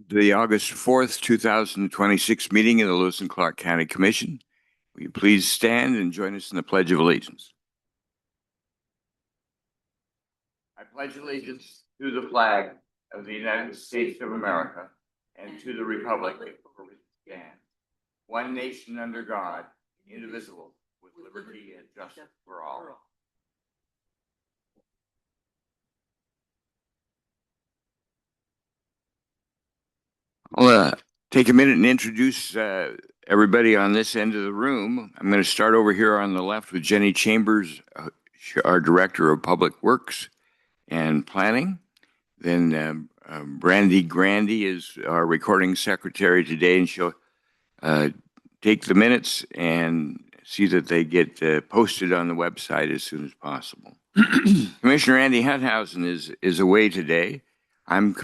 The August 4th, 2026 meeting of the Lewis and Clark County Commission. Will you please stand and join us in the Pledge of Allegiance? I pledge allegiance to the flag of the United States of America and to the republic for which it stands, one nation under God, indivisible, with liberty and justice for all. I'll take a minute and introduce everybody on this end of the room. I'm going to start over here on the left with Jenny Chambers, our Director of Public Works and Planning. Then Brandy Grandy is our recording secretary today, and she'll take the minutes and see that they get posted on the website as soon as possible. Commissioner Andy Hunthausen is away today. I'm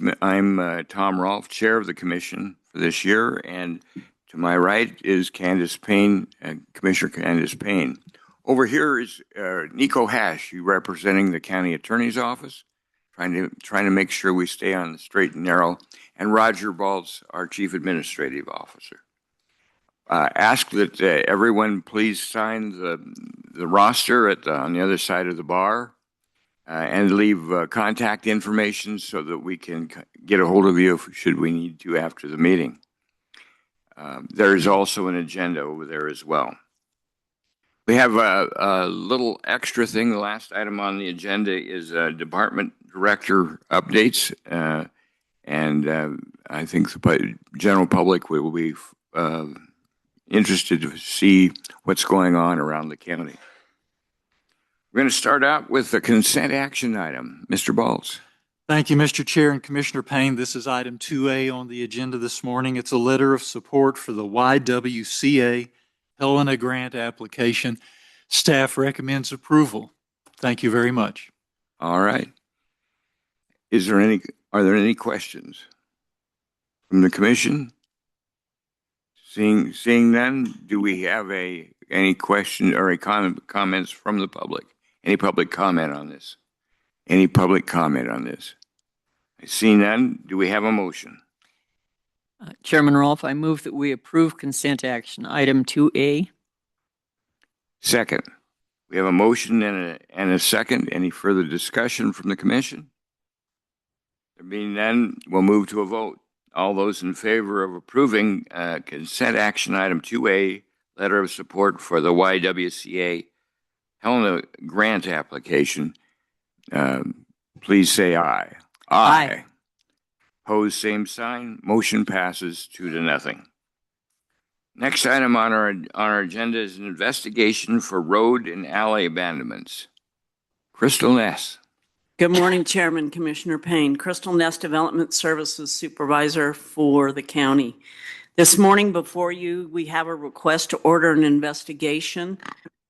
Tom Rolfe, chair of the commission for this year, and to my right is Candace Payne, Commissioner Candace Payne. Over here is Nico Hash, representing the county attorney's office, trying to make sure we stay on the straight and narrow, and Roger Baltz, our chief administrative officer. Ask that everyone please sign the roster on the other side of the bar. And leave contact information so that we can get a hold of you should we need to after the meeting. There's also an agenda over there as well. We have a little extra thing. The last item on the agenda is department director updates. And I think the general public will be interested to see what's going on around the county. We're going to start out with the consent action item. Mr. Baltz. Thank you, Mr. Chair and Commissioner Payne. This is item 2A on the agenda this morning. It's a letter of support for the YWCA Helena grant application. Staff recommends approval. Thank you very much. All right. Are there any questions from the commission? Seeing none, do we have any question or comments from the public? Any public comment on this? Any public comment on this? I see none. Do we have a motion? Chairman Rolfe, I move that we approve consent action item 2A. Second. We have a motion and a second. Any further discussion from the commission? There being none, we'll move to a vote. All those in favor of approving consent action item 2A, letter of support for the YWCA Helena grant application, please say aye. Aye. Opposed, same sign. Motion passes 2-0. Next item on our agenda is an investigation for road and alley abandonments. Christal Ness. Good morning, Chairman, Commissioner Payne. Christal Ness, Development Services Supervisor for the county. This morning before you, we have a request to order an investigation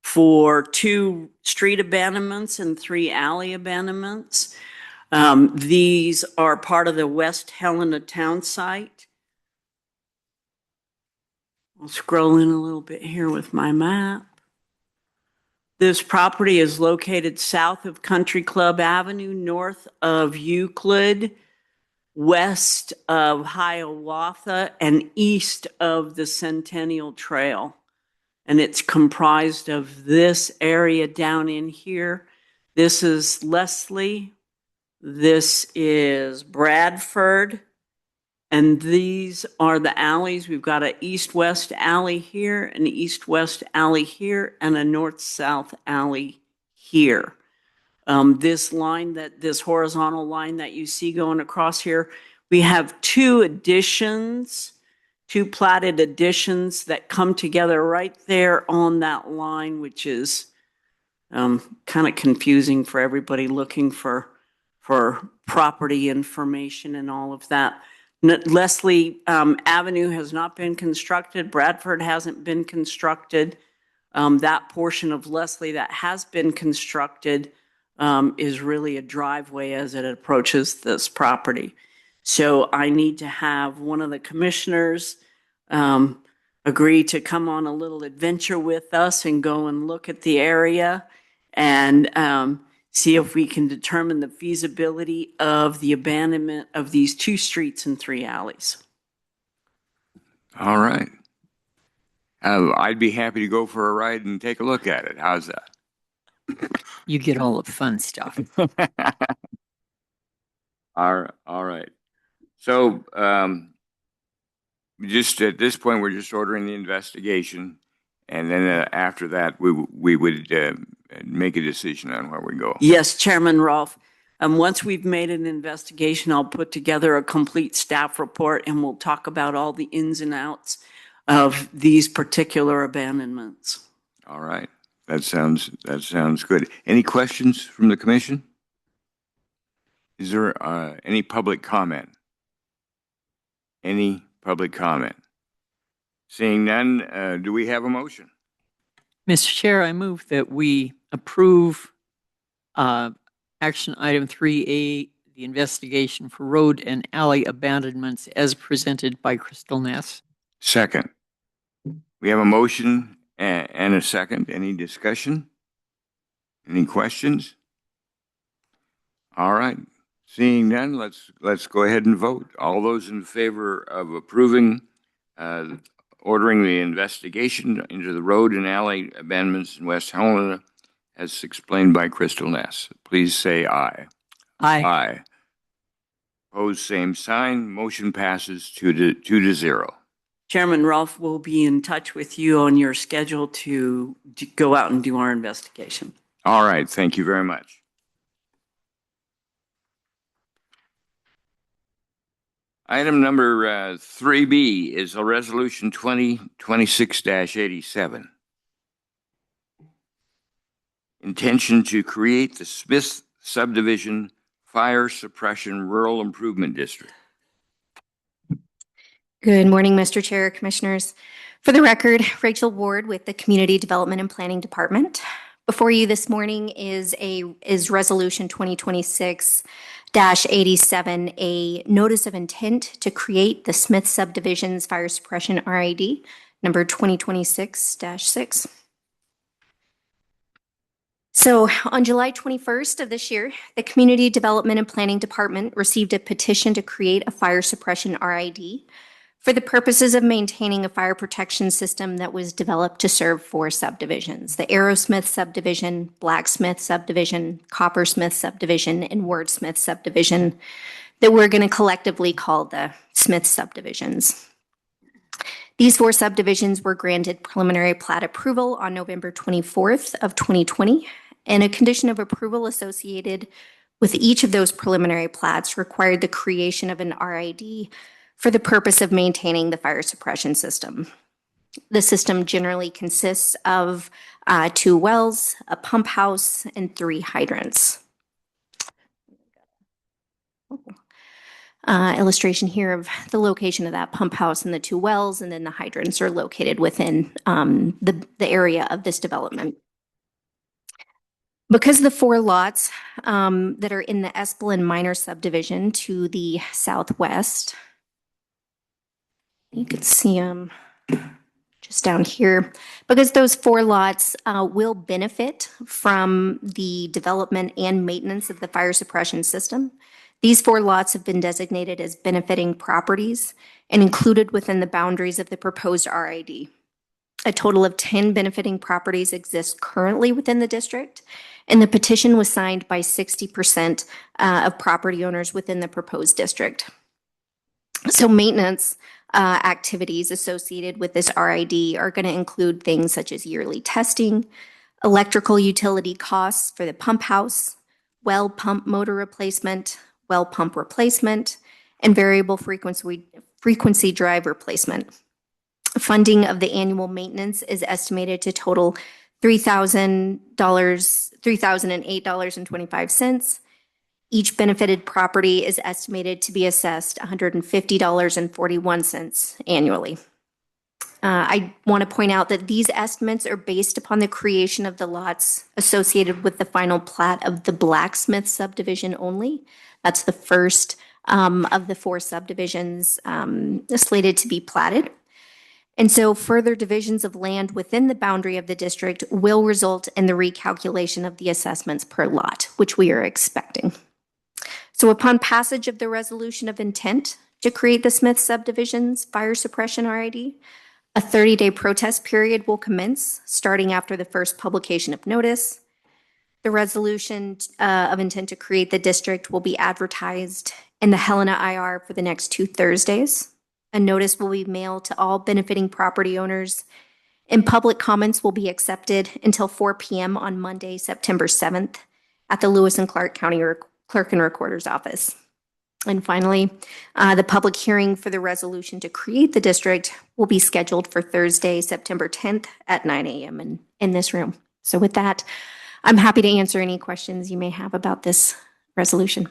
for 2 street abandonments and 3 alley abandonments. These are part of the West Helena Townsite. I'll scroll in a little bit here with my map. This property is located south of Country Club Avenue, north of Euclid, west of Hiawatha, and east of the Centennial Trail. And it's comprised of this area down in here. This is Leslie. This is Bradford. And these are the alleys. We've got an east-west alley here, an east-west alley here, and a north-south alley here. This horizontal line that you see going across here, we have 2 additions, 2 platted additions that come together right there on that line, which is kind of confusing for everybody looking for property information and all of that. Leslie Avenue has not been constructed. Bradford hasn't been constructed. That portion of Leslie that has been constructed is really a driveway as it approaches this property. So I need to have one of the commissioners agree to come on a little adventure with us and go and look at the area and see if we can determine the feasibility of the abandonment of these 2 streets and 3 alleys. All right. I'd be happy to go for a ride and take a look at it. How's that? You get all the fun stuff. All right. So, just at this point, we're just ordering the investigation, and then after that, we would make a decision on where we go. Yes, Chairman Rolfe. Once we've made an investigation, I'll put together a complete staff report and we'll talk about all the ins and outs of these particular abandonments. All right. That sounds good. Any questions from the commission? Is there any public comment? Any public comment? Seeing none, do we have a motion? Mr. Chair, I move that we approve action item 3A, the investigation for road and alley abandonments as presented by Christal Ness. Second. We have a motion and a second. Any discussion? Any questions? All right. Seeing none, let's go ahead and vote. All those in favor of approving ordering the investigation into the road and alley abandonments in West Helena, as explained by Christal Ness, please say aye. Aye. Aye. Opposed, same sign. Motion passes 2-0. Chairman Rolfe will be in touch with you on your schedule to go out and do our investigation. All right. Thank you very much. Item number 3B is a resolution 2026-87. Intention to create the Smith Subdivision Fire Suppression Rural Improvement District. Good morning, Mr. Chair, Commissioners. For the record, Rachel Ward with the Community Development and Planning Department. Before you this morning is Resolution 2026-87, a notice of intent to create the Smith Subdivision's Fire Suppression RID, number 2026-6. So on July 21st of this year, the Community Development and Planning Department received a petition to create a fire suppression RID for the purposes of maintaining a fire protection system that was developed to serve 4 subdivisions: the Aerosmith Subdivision, Blacksmith Subdivision, Coppersmith Subdivision, and Wordsmith Subdivision, that we're going to collectively call the Smith Subdivisions. These 4 subdivisions were granted preliminary plat approval on November 24th of 2020, and a condition of approval associated with each of those preliminary plats required the creation of an RID for the purpose of maintaining the fire suppression system. The system generally consists of 2 wells, a pump house, and 3 hydrants. Illustration here of the location of that pump house and the 2 wells, and then the hydrants are located within the area of this development. Because the 4 lots that are in the Espelin Minor Subdivision to the southwest, you can see them just down here, because those 4 lots will benefit from the development and maintenance of the fire suppression system. These 4 lots have been designated as benefiting properties and included within the boundaries of the proposed RID. A total of 10 benefiting properties exist currently within the district, and the petition was signed by 60% of property owners within the proposed district. So maintenance activities associated with this RID are going to include things such as yearly testing, electrical utility costs for the pump house, well pump motor replacement, well pump replacement, and variable frequency drive replacement. Funding of the annual maintenance is estimated to total $3,008.25. Each benefited property is estimated to be assessed $150.41 annually. I want to point out that these estimates are based upon the creation of the lots associated with the final plat of the Blacksmith Subdivision only. That's the first of the 4 subdivisions slated to be platted. And so further divisions of land within the boundary of the district will result in the recalculation of the assessments per lot, which we are expecting. So upon passage of the resolution of intent to create the Smith subdivision's fire suppression RID, a 30-day protest period will commence starting after the first publication of notice. The resolution of intent to create the district will be advertised in the Helena IR for the next 2 Thursdays. A notice will be mailed to all benefiting property owners, and public comments will be accepted until 4 p.m. on Monday, September 7th at the Lewis and Clark County Clerk and Recorder's Office. And finally, the public hearing for the resolution to create the district will be scheduled for Thursday, September 10th at 9 a.m. in this room. So with that, I'm happy to answer any questions you may have about this resolution.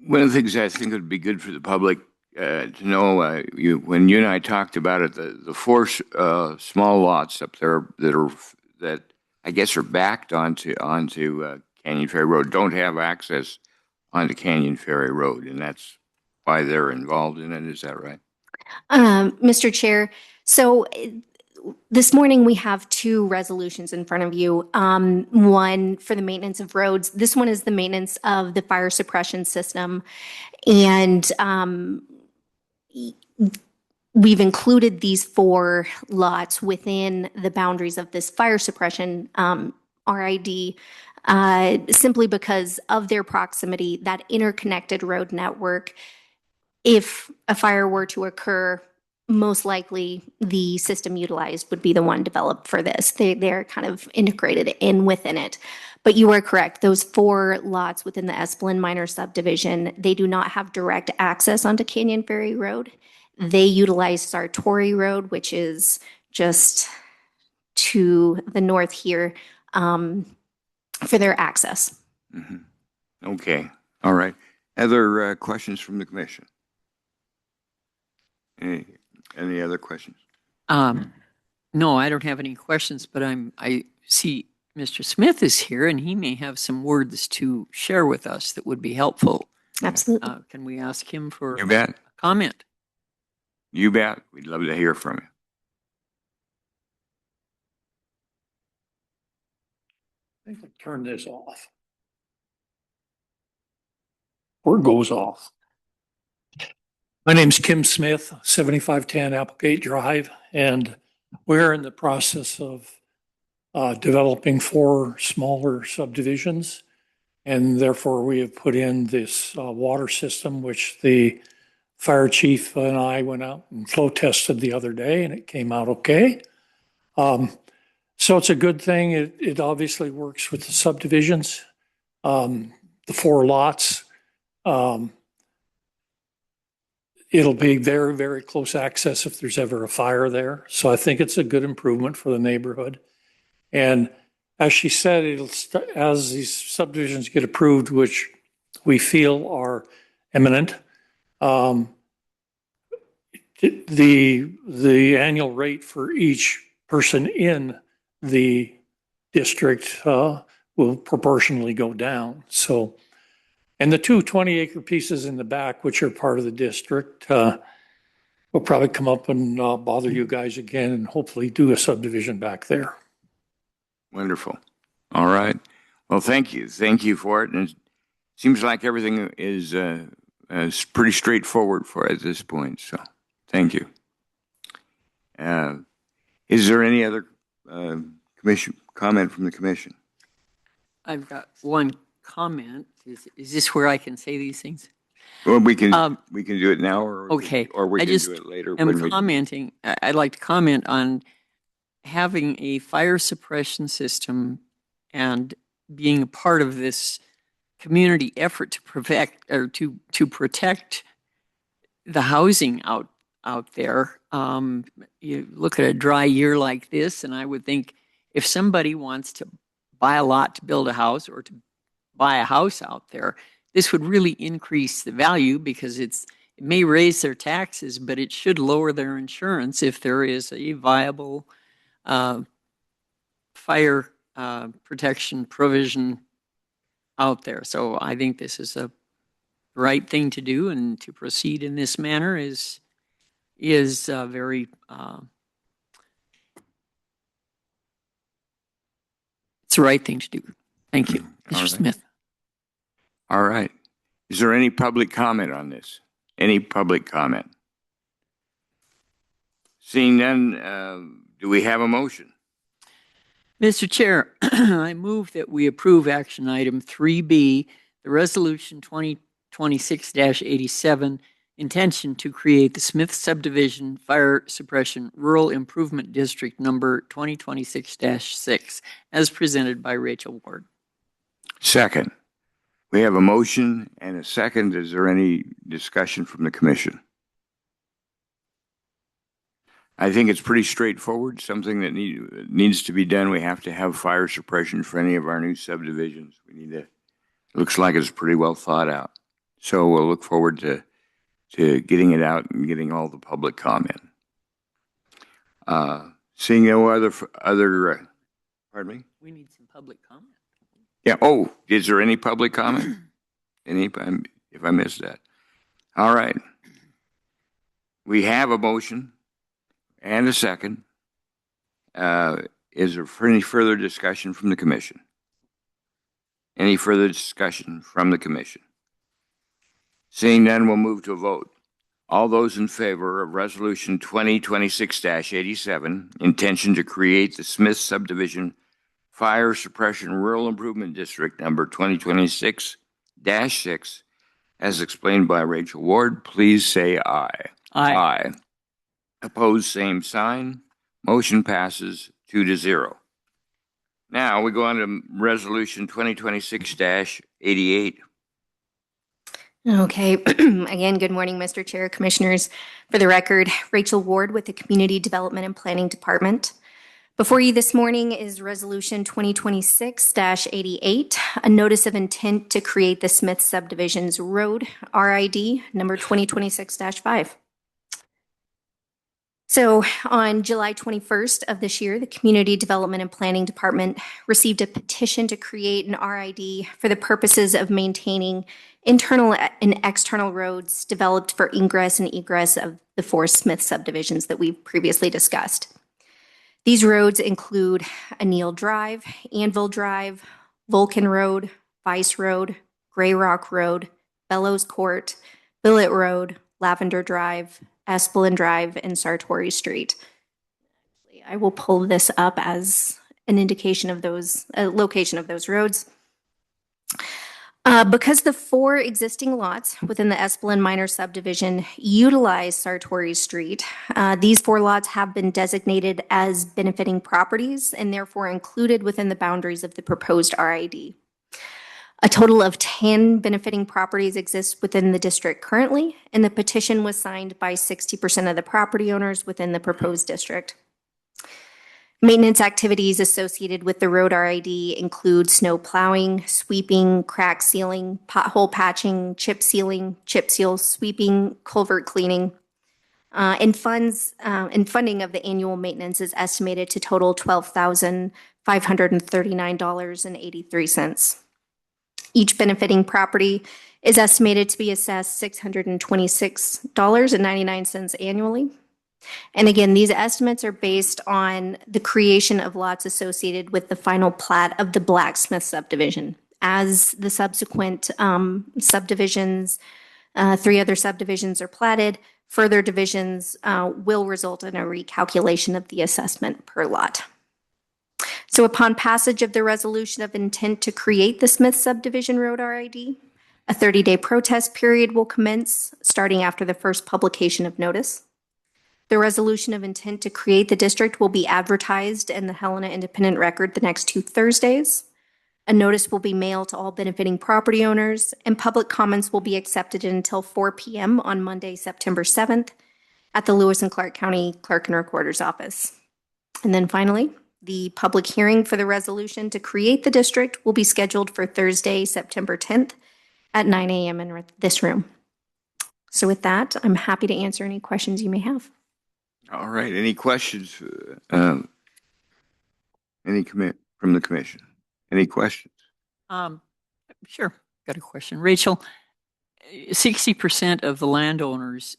One of the things I think would be good for the public to know, when you and I talked about it, the 4 small lots up there that I guess are backed onto Canyon Ferry Road don't have access onto Canyon Ferry Road, and that's why they're involved in it. Is that right? Mr. Chair, so this morning we have 2 resolutions in front of you. One for the maintenance of roads. This one is the maintenance of the fire suppression system. And we've included these 4 lots within the boundaries of this fire suppression RID simply because of their proximity, that interconnected road network. If a fire were to occur, most likely the system utilized would be the one developed for this. They're kind of integrated in within it. But you are correct. Those 4 lots within the Esplin Minor subdivision, they do not have direct access onto Canyon Ferry Road. They utilize Sartori Road, which is just to the north here, for their access. Mm-hmm. Okay. All right. Other questions from the commission? Any other questions? No, I don't have any questions, but I see Mr. Smith is here and he may have some words to share with us that would be helpful. Absolutely. Can we ask him for You bet. a comment? You bet. We'd love to hear from you. I think I turn this off. Or it goes off. My name's Kim Smith, 7510 Applegate Drive, and we're in the process of developing 4 smaller subdivisions. And therefore, we have put in this water system, which the fire chief and I went out and flow tested the other day, and it came out okay. So it's a good thing. It obviously works with the subdivisions, the 4 lots. It'll be very, very close access if there's ever a fire there. So I think it's a good improvement for the neighborhood. And as she said, as these subdivisions get approved, which we feel are imminent, the annual rate for each person in the district will proportionally go down. So, and the 2 20-acre pieces in the back, which are part of the district, will probably come up and bother you guys again and hopefully do a subdivision back there. Wonderful. All right. Well, thank you. Thank you for it. And it seems like everything is pretty straightforward for at this point. So thank you. Is there any other comment from the commission? I've got one comment. Is this where I can say these things? Well, we can do it now, or Okay. or we I can just do it later. am commenting. I'd like to comment on having a fire suppression system and being a part of this community effort to protect the housing out there. You look at a dry year like this, and I would think if somebody wants to buy a lot to build a house or to buy a house out there, this would really increase the value because it may raise their taxes, but it should lower their insurance if there is a viable fire protection provision out there. So I think this is a right thing to do, and to proceed in this manner is very It's the right thing to do. Thank you, All Mr. right. Smith. All right. Is there any public comment on this? Any public comment? Seeing none, do we have a motion? Mr. Chair, I move that we approve action item 3B, the resolution 2026-87, intention to create the Smith Subdivision Fire Suppression Rural Improvement District number 2026-6, as presented by Rachel Ward. Second. We have a motion and a second. Is there any discussion from the commission? I think it's pretty straightforward, something that needs to be done. We have to have fire suppression for any of our new subdivisions. Looks like it's pretty well thought out. So we'll look forward to getting it out and getting all the public comment. Seeing no other, pardon me? We need some public comment. Yeah. Oh, is there any public comment? If I missed that. All right. We have a motion and a second. Is there any further discussion from the commission? Any further discussion from the commission? Seeing none, we'll move to a vote. All those in favor of Resolution 2026-87, intention to create the Smith Subdivision Fire Suppression Rural Improvement District number 2026-6, as explained by Rachel Ward, please say aye. Aye. Opposed, same sign. Motion passes 2-0. Now we go on to Resolution 2026-88. Okay. Again, good morning, Mr. Chair, Commissioners. For the record, Rachel Ward with the Community Development and Planning Department. Before you this morning is Resolution 2026-88, a notice of intent to create the Smith Subdivisions Road, RID, number 2026-5. So on July 21st of this year, the Community Development and Planning Department received a petition to create an RID for the purposes of maintaining internal and external roads developed for ingress and egress of the 4 Smith subdivisions that we've previously discussed. These roads include Anneal Drive, Anvil Drive, Vulcan Road, Vice Road, Gray Rock Road, Bellows Court, Billet Road, Lavender Drive, Espelin Drive, and Sartori Street. I will pull this up as an indication of those, location of those roads. Because the 4 existing lots within the Espelin Minor Subdivision utilize Sartori Street, these 4 lots have been designated as benefiting properties and therefore included within the boundaries of the proposed RID. A total of 10 benefiting properties exist within the district currently, and the petition was signed by 60% of the property owners within the proposed district. Maintenance activities associated with the road RID include snow plowing, sweeping, crack sealing, pothole patching, chip seal sweeping, culvert cleaning. And funding of the annual maintenance is estimated to total $12,539.83. Each benefiting property is estimated to be assessed $626.99 annually. And again, these estimates are based on the creation of lots associated with the final plat of the Blacksmith subdivision. As the subsequent subdivisions, 3 other subdivisions are platted, further divisions will result in a recalculation of the assessment per lot. So upon passage of the resolution of intent to create the Smith Subdivision Road RID, a 30-day protest period will commence starting after the first publication of notice. The resolution of intent to create the district will be advertised in the Helena Independent Record the next 2 Thursdays. A notice will be mailed to all benefiting property owners, and public comments will be accepted until 4 p.m. on Monday, September 7th at the Lewis and Clark County Clerk and Recorder's Office. And then finally, the public hearing for the resolution to create the district will be scheduled for Thursday, September 10th at 9 a.m. in this room. So with that, I'm happy to answer any questions you may have. All right. Any questions? From the commission? Any questions? Sure. Got a question. Rachel, 60% of the landowners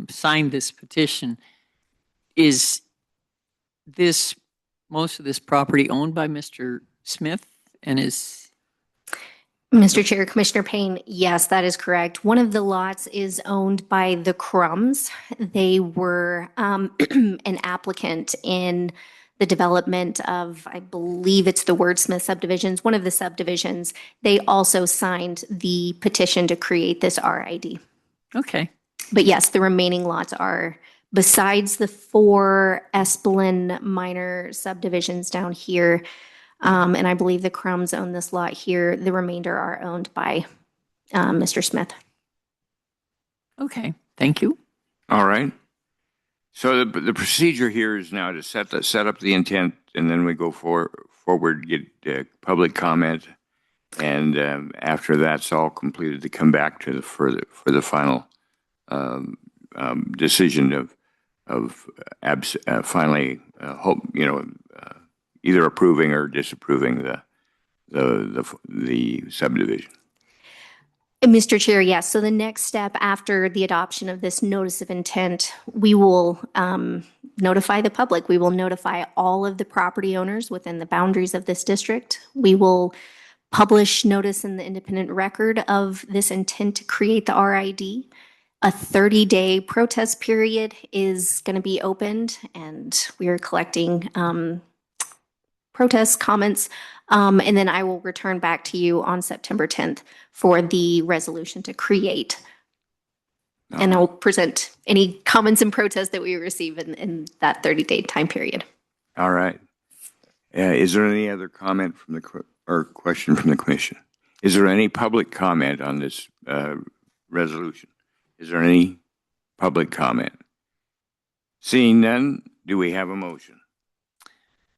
signed this petition. Is this most of this property owned by Mr. Smith and is, Mr. Chair, Commissioner Payne, yes, that is correct. One of the lots is owned by the Crums. They were an applicant in the development of, I believe it's the Wordsmith subdivisions, one of the subdivisions. They also signed the petition to create this RID. okay, But yes, the remaining lots are, besides the 4 Espelin minor subdivisions down here, and I believe the Crumbs own this lot here, the remainder are owned by Mr. Smith. okay, thank you. All right. So the procedure here is now to set up the intent, and then we go forward, get public comment, and after that's all completed, to come back to for the final decision of finally hope either approving or disapproving the subdivision. Mr. Chair, yes. So the next step after the adoption of this notice of intent, we will notify the public. We will notify all of the property owners within the boundaries of this district. We will publish notice in the independent record of this intent to create the RID. A 30-day protest period is going to be opened, and we are collecting protest comments. And then I will return back to you on September 10th for the resolution to create. And I'll present any comments and protests that we receive in that 30-day time period. All right. Is there any other comment or question from the commission? Is there any public comment on this resolution? Is there any public comment? Seeing none, do we have a motion?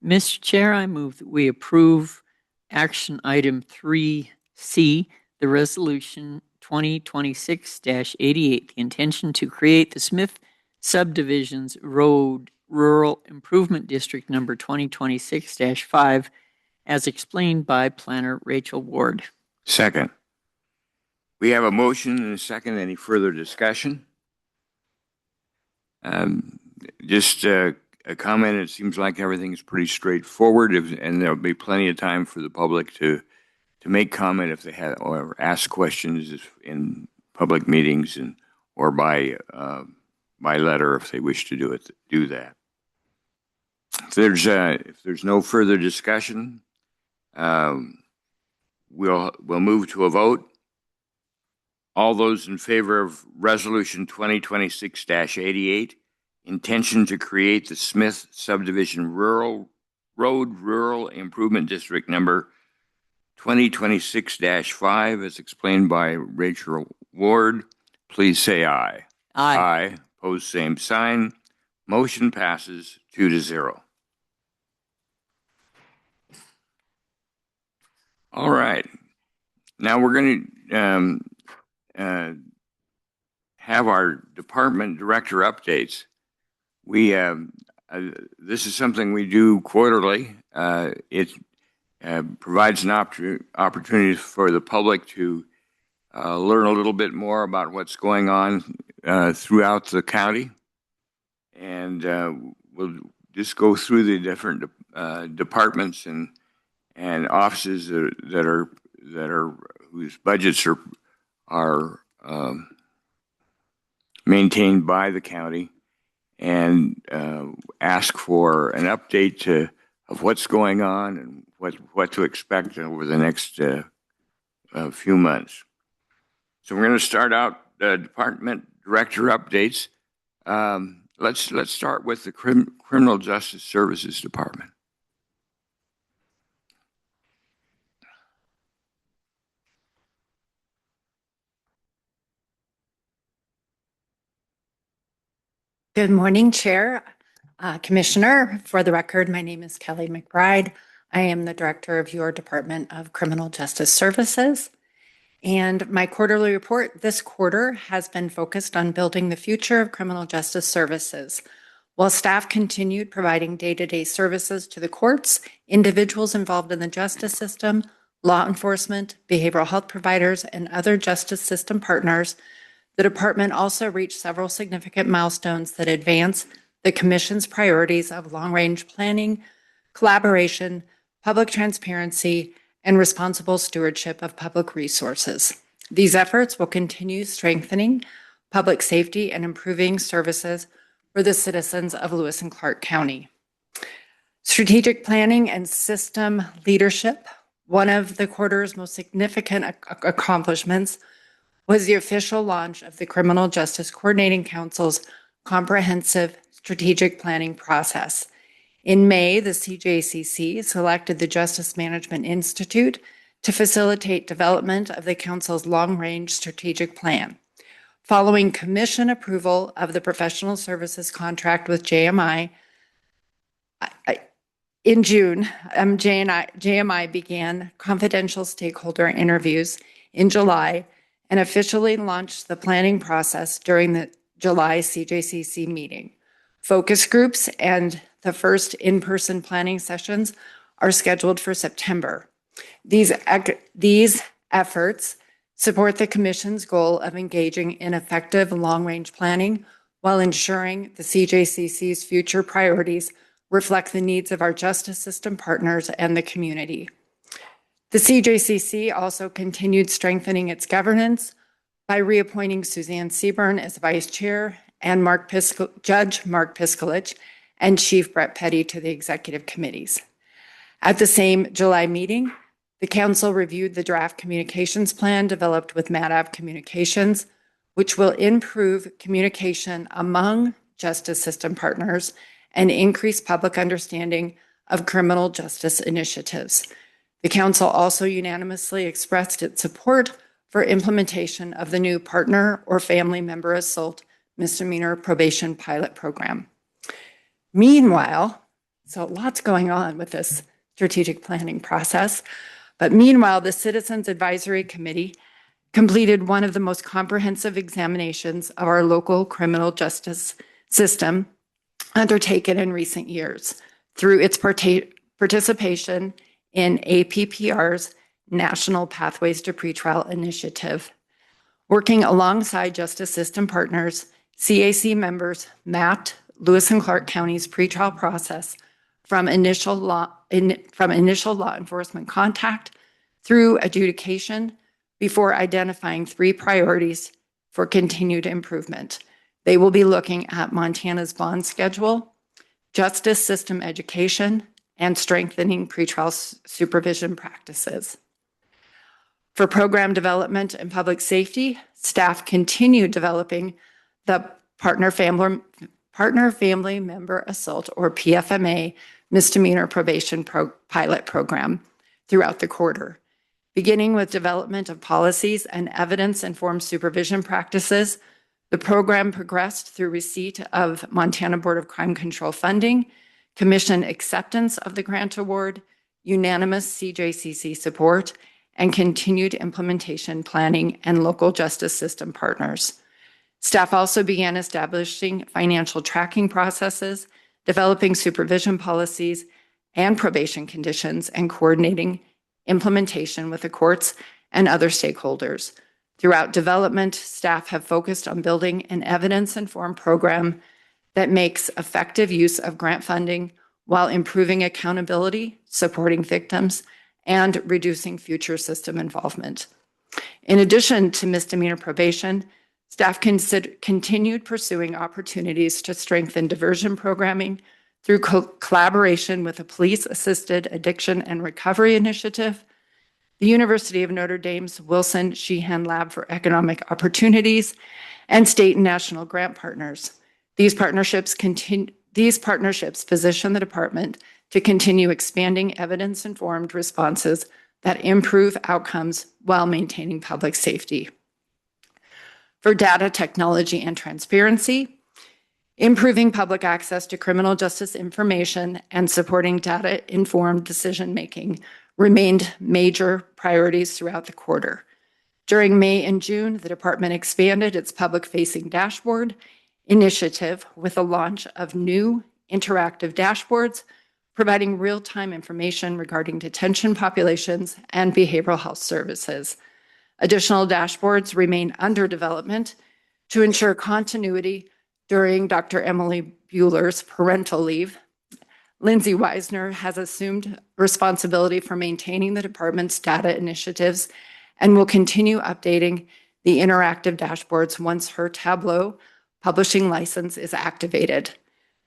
Mr. Chair, I move that we approve action item 3C, the resolution 2026-88, the intention to create the Smith Subdivisions Road Rural Improvement District number 2026-5, as explained by Planner Rachel Ward. Second. We have a motion and a second. Any further discussion? Just a comment. It seems like everything is pretty straightforward, and there'll be plenty of time for the public to make comment if they have, or ask questions in public meetings or by letter if they wish to do that. If there's no further discussion, we'll move to a vote. All those in favor of resolution 2026-88, intention to create the Smith Subdivision Road Rural Improvement District number 2026-5, as explained by Rachel Ward, please say aye. Aye. Aye. Pose same sign. Motion passes 2-0. All right. Now we're going to have our department director updates. We this is something we do quarterly. It provides an opportunity for the public to learn a little bit more about what's going on throughout the county, and we'll just go through the different departments and offices that are whose budgets are maintained by the county, and ask for an update of what's going on and what to expect over the next few months. So we're going to start out department director updates. Let's start with the Criminal Justice Services Department. Good morning, Chair, Commissioner. For the record, my name is Kelly McBride. I am the Director of your Department of Criminal Justice Services. And my quarterly report this quarter has been focused on building the future of criminal justice services. While staff continued providing day-to-day services to the courts, individuals involved in the justice system, law enforcement, behavioral health providers, and other justice system partners, the department also reached several significant milestones that advance the Commission's priorities of long-range planning, collaboration, public transparency, and responsible stewardship of public resources. These efforts will continue strengthening public safety and improving services for the citizens of Lewis and Clark County. Strategic planning and system leadership. One of the quarter's most significant accomplishments was the official launch of the Criminal Justice Coordinating Council's comprehensive strategic planning process. In May, the CJCC selected the Justice Management Institute to facilitate development of the Council's long-range strategic plan. Following Commission approval of the professional services contract with JMI, in June, JMI began confidential stakeholder interviews in July and officially launched the planning process during the July CJCC meeting. Focus groups and the first in-person planning sessions are scheduled for September. These efforts support the Commission's goal of engaging in effective long-range planning while ensuring the CJCC's future priorities reflect the needs of our justice system partners and the community. The CJCC also continued strengthening its governance by reappointing Suzanne Seaburn as Vice Chair and Judge Mark Piskolich and Chief Brett Petty to the executive committees. At the same July meeting, the Council reviewed the draft communications plan developed with MADAV Communications, which will improve communication among justice system partners and increase public understanding of criminal justice initiatives. The Council also unanimously expressed its support for implementation of the new partner or family member assault misdemeanor probation pilot program. Meanwhile, so lots going on with this strategic planning process, but meanwhile, the Citizens Advisory Committee completed one of the most comprehensive examinations of our local criminal justice system undertaken in recent years through its participation in APPR's National Pathways to Pretrial Initiative. Working alongside justice system partners, CAC members mapped Lewis and Clark County's pretrial process from initial law enforcement contact through adjudication before identifying 3 priorities for continued improvement. They will be looking at Montana's bond schedule, justice system education, and strengthening pretrial supervision practices. For program development and public safety, staff continue developing the Partner Family Member Assault, or PFMA, misdemeanor probation pilot program throughout the quarter. Beginning with development of policies and evidence-informed supervision practices, the program progressed through receipt of Montana Board of Crime Control funding, Commission acceptance of the grant award, unanimous CJCC support, and continued implementation planning and local justice system partners. Staff also began establishing financial tracking processes, developing supervision policies and probation conditions, and coordinating implementation with the courts and other stakeholders. Throughout development, staff have focused on building an evidence-informed program that makes effective use of grant funding while improving accountability, supporting victims, and reducing future system involvement. In addition to misdemeanor probation, staff continued pursuing opportunities to strengthen diversion programming through collaboration with the Police-Assisted Addiction and Recovery Initiative, the University of Notre Dame's Wilson Sheehan Lab for Economic Opportunities, and state and national grant partners. These partnerships position the department to continue expanding evidence-informed responses that improve outcomes while maintaining public safety. For data technology and transparency, improving public access to criminal justice information and supporting data-informed decision-making remained major priorities throughout the quarter. During May and June, the department expanded its public-facing dashboard initiative with the launch of new interactive dashboards, providing real-time information regarding detention populations and behavioral health services. Additional dashboards remain under development to ensure continuity during Dr. Emily Bueller's parental leave Lindsay Weisner has assumed responsibility for maintaining the department's data initiatives and will continue updating the interactive dashboards once her Tableau publishing license is activated.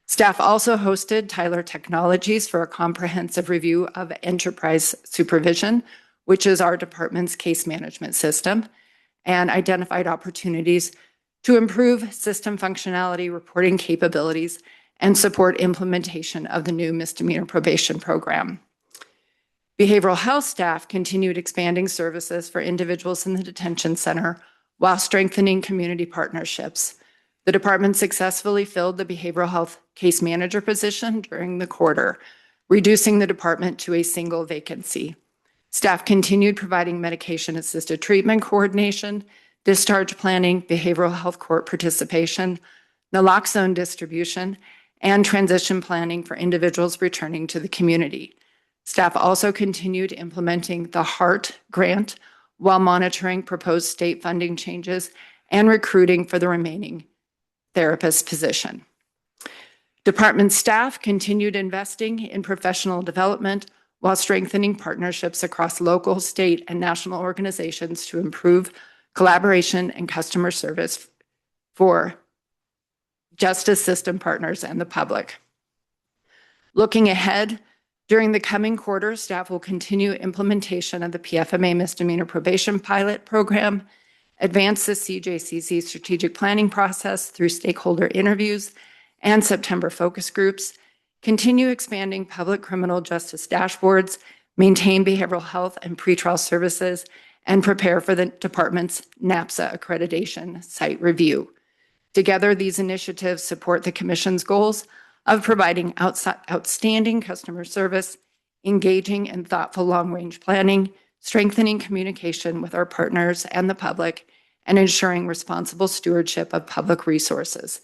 Staff also hosted Tyler Technologies for a comprehensive review of enterprise supervision, which is our department's case management system, and identified opportunities to improve system functionality, reporting capabilities, and support implementation of the new misdemeanor probation program. Behavioral health staff continued expanding services for individuals in the detention center while strengthening community partnerships. The department successfully filled the behavioral health case manager position during the quarter, reducing the department to a single vacancy. Staff continued providing medication-assisted treatment coordination, discharge planning, behavioral health court participation, naloxone distribution, and transition planning for individuals returning to the community. Staff also continued implementing the HEART grant while monitoring proposed state funding changes and recruiting for the remaining therapist position. Department staff continued investing in professional development while strengthening partnerships across local, state, and national organizations to improve collaboration and customer service for justice system partners and the public. Looking ahead, during the coming quarter, staff will continue implementation of the PFMA misdemeanor probation pilot program, advance the CJCC strategic planning process through stakeholder interviews and September focus groups, continue expanding public criminal justice dashboards, maintain behavioral health and pretrial services, and prepare for the department's NAPSA accreditation site review. Together, these initiatives support the Commission's goals of providing outstanding customer service, engaging and thoughtful long-range planning, strengthening communication with our partners and the public, and ensuring responsible stewardship of public resources.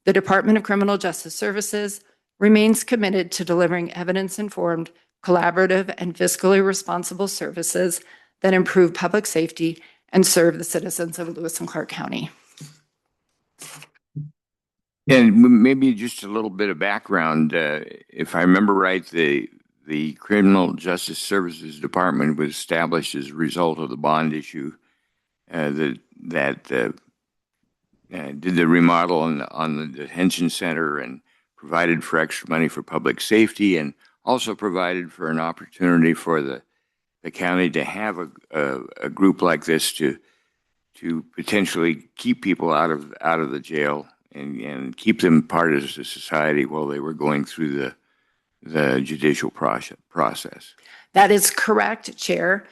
The Department of Criminal Justice Services remains committed to delivering evidence-informed, collaborative, and fiscally responsible services that improve public safety and serve the citizens of Lewis and Clark County. And maybe just a little bit of background. If I remember right, the Criminal Justice Services Department was established as a result of the bond issue that did the remodel on the detention center and provided for extra money for public safety, and also provided for an opportunity for the county to have a group like this to potentially keep people out of the jail and keep them part of the society while they were going through the judicial process. That is correct, Chair.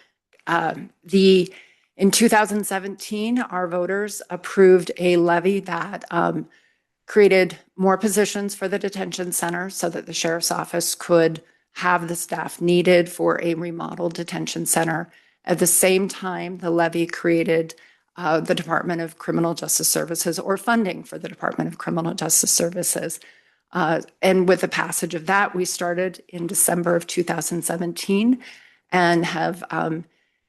In 2017, our voters approved a levy that created more positions for the detention center so that the sheriff's office could have the staff needed for a remodeled detention center. At the same time, the levy created the Department of Criminal Justice Services, or funding for the Department of Criminal Justice Services. And with the passage of that, we started in December of 2017 and have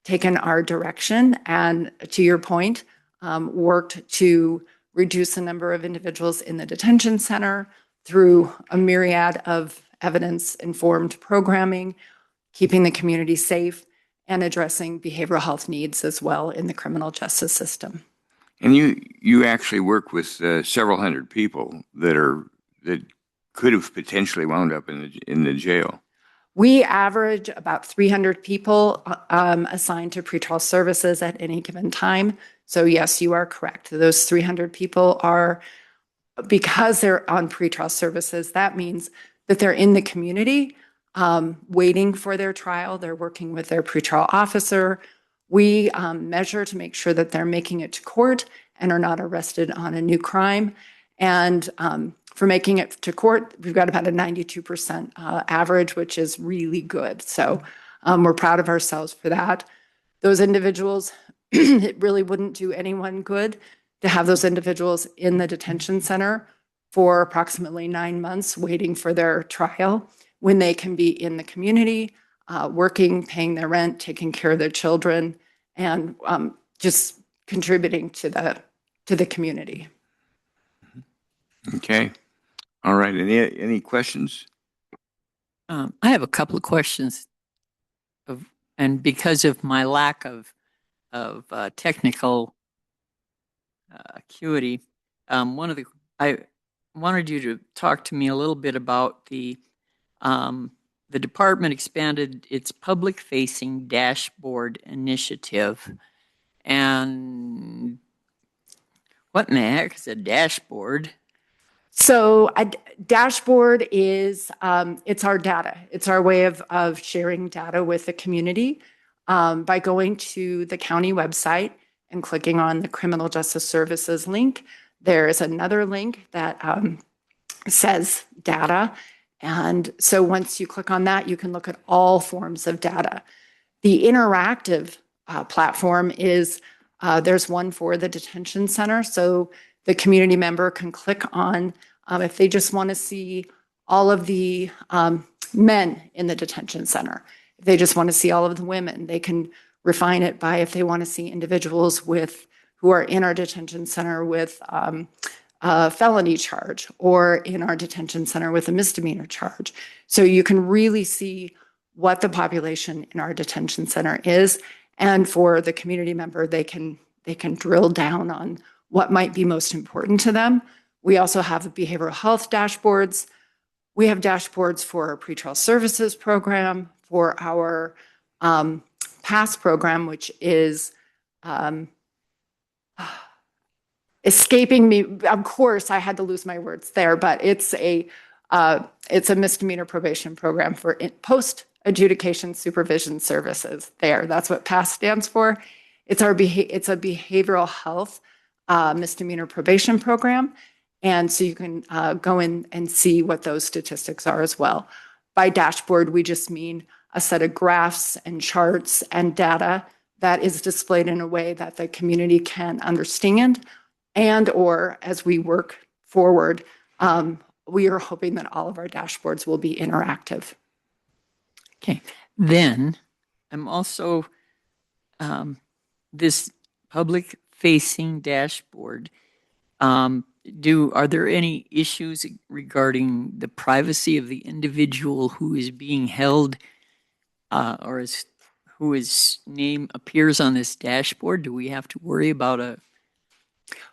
taken our direction and, to your point, worked to reduce the number of individuals in the detention center through a myriad of evidence-informed programming, keeping the community safe, and addressing behavioral health needs as well in the criminal justice system. And you actually work with several hundred people that could have potentially wound up in the jail. We average about 300 people assigned to pretrial services at any given time. So yes, you are correct. Those 300 people are, because they're on pretrial services, that means that they're in the community waiting for their trial. They're working with their pretrial officer. We measure to make sure that they're making it to court and are not arrested on a new crime. And for making it to court, we've got about a 92% average, which is really good. So we're proud of ourselves for that. Those individuals, it really wouldn't do anyone good to have those individuals in the detention center for approximately 9 months waiting for their trial, when they can be in the community, working, paying their rent, taking care of their children, and just contributing to the community. Okay. All right. Any questions? I have a couple of questions and because of my lack of technical acuity, I wanted you to talk to me a little bit about the department expanded its public-facing dashboard initiative. And what in the heck is a dashboard? So a dashboard is, it's our data. It's our way of sharing data with the community by going to the county website and clicking on the Criminal Justice Services link. There is another link that says data. And so once you click on that, you can look at all forms of data. The interactive platform is, there's one for the detention center. So the community member can click on, if they just want to see all of the men in the detention center. If they just want to see all of the women, they can refine it by if they want to see individuals who are in our detention center with a felony charge or in our detention center with a misdemeanor charge. So you can really see what the population in our detention center is. And for the community member, they can drill down on what might be most important to them. We also have behavioral health dashboards. We have dashboards for our pretrial services program, for our PASS program, which is escaping me. Of course, I had to lose my words there, but it's a misdemeanor probation program for post-adjudication supervision services. That's what PASS stands for. It's a behavioral health misdemeanor probation program. And so you can go in and see what those statistics are as well. By dashboard, we just mean a set of graphs and charts and data that is displayed in a way that the community can understand. And or as we work forward, we are hoping that all of our dashboards will be interactive. Okay. Then I'm also this public-facing dashboard. Are there any issues regarding the privacy of the individual who is being held or whose name appears on this dashboard? Do we have to worry about a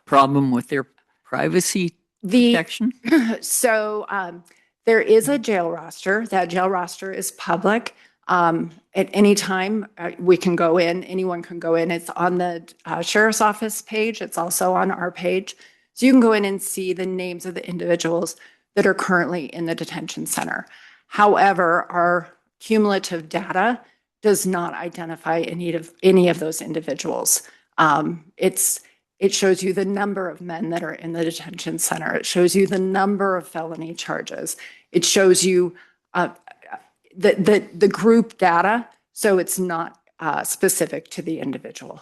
problem with their privacy protection? So there is a jail roster. That jail roster is public. At any time, we can go in, anyone can go in. It's on the sheriff's office page. It's also on our page. So you can go in and see the names of the individuals that are currently in the detention center. However, our cumulative data does not identify any of those individuals. It shows you the number of men that are in the detention center. It shows you the number of felony charges. It shows you the group data, so it's not specific to the individual.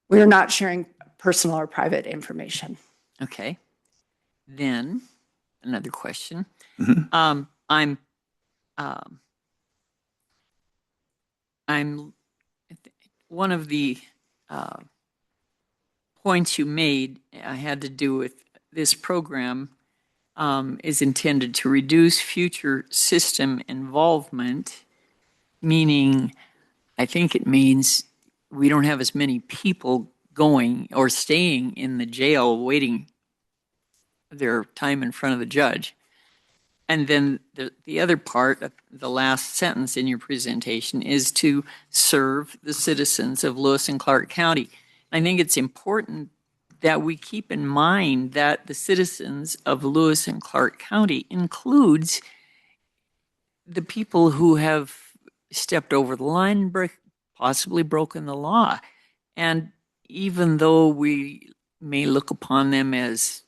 We are not sharing personal or private information. Okay. Then another question. Mhm. I'm one of the points you made had to do with this program is intended to reduce future system involvement, meaning I think it means we don't have as many people going or staying in the jail waiting their time in front of the judge. And then the other part of the last sentence in your presentation is to serve the citizens of Lewis and Clark County. I think it's important that we keep in mind that the citizens of Lewis and Clark County includes the people who have stepped over the line and possibly broken the law. And even though we may look upon them as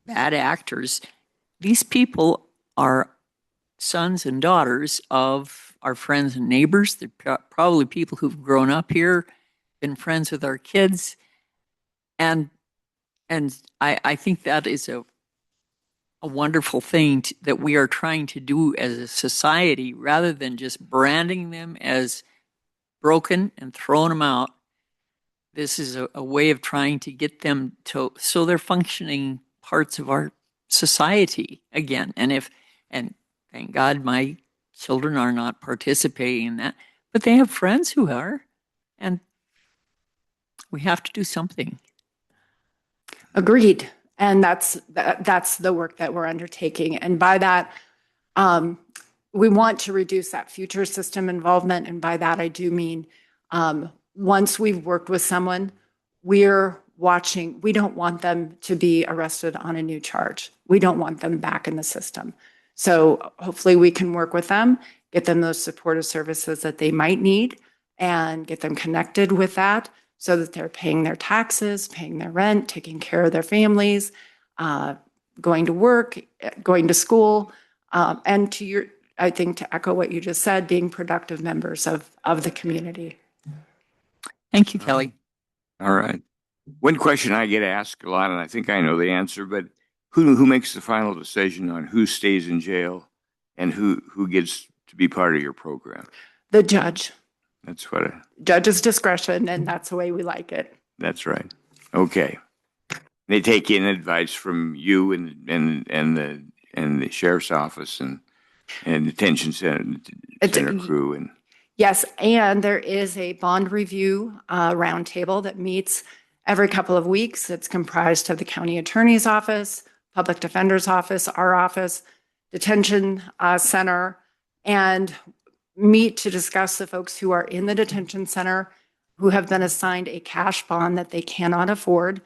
bad actors, these people are sons and daughters of our friends and neighbors. They're probably people who've grown up here, been friends with our kids. And I think that is a wonderful thing that we are trying to do as a society, rather than just branding them as broken and throwing them out. This is a way of trying to get them so they're functioning parts of our society again. And thank God my children are not participating in that, but they have friends who are, and we have to do something. Agreed. And that's the work that we're undertaking. And by that, we want to reduce that future system involvement. And by that, I do mean once we've worked with someone, we're watching. We don't want them to be arrested on a new charge. We don't want them back in the system. So hopefully we can work with them, get them those supportive services that they might need, and get them connected with that so that they're paying their taxes, paying their rent, taking care of their families, going to work, going to school, and I think to echo what you just said, being productive members of the community. Thank you, Kelly. All right. One question I get asked a lot, and I think I know the answer, but who makes the final decision on who stays in jail and who gets to be part of your program? The judge. That's what Judge's discretion, and that's the way we like it. That's right. Okay. They take in advice from you and the sheriff's office and detention center crew and. Yes, and there is a bond review roundtable that meets every couple of weeks. It's comprised of the county attorney's office, public defender's office, our office, detention center, and meet to discuss the folks who are in the detention center who have been assigned a cash bond that they cannot afford,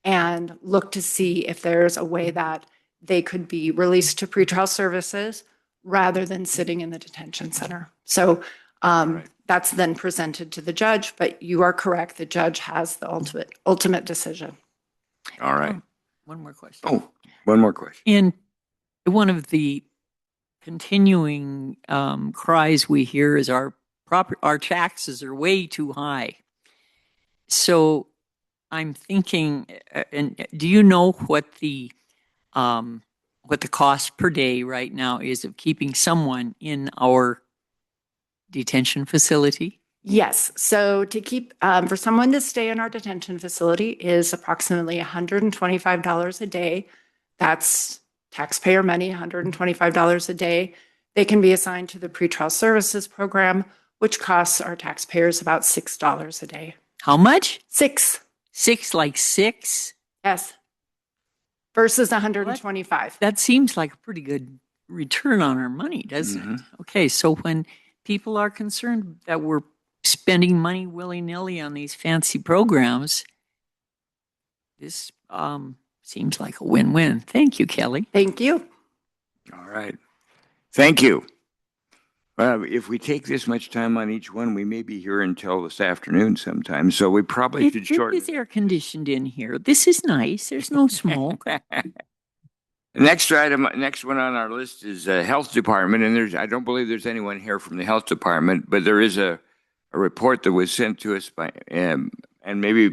and look to see if there's a way that they could be released to pretrial services rather than sitting in the detention center. So that's then presented to the judge, but you are correct. The judge has the ultimate decision. All right. One more question. Oh, one more question. In one of the continuing cries we hear is our taxes are way too high. So I'm thinking, and do you know what the cost per day right now is of keeping someone in our detention facility? Yes. So to keep, for someone to stay in our detention facility is approximately $125 a day. That's taxpayer money, $125 a day. They can be assigned to the pretrial services program, which costs our taxpayers about $6 a day. How much? Six. Like six? Yes. Versus 125. That seems like a pretty good return on our money, doesn't it? Okay, so when people are concerned that we're spending money willy-nilly on these fancy programs, this seems like a win-win. Thank you, Kelly. Thank you. All right. Thank you. If we take this much time on each one, we may be here until this afternoon sometime. So we probably should shorten. It is air conditioned in here. This is nice. There's no smoke. Next one on our list is health department, and I don't believe there's anyone here from the health department, but there is a report that was sent to us by, and maybe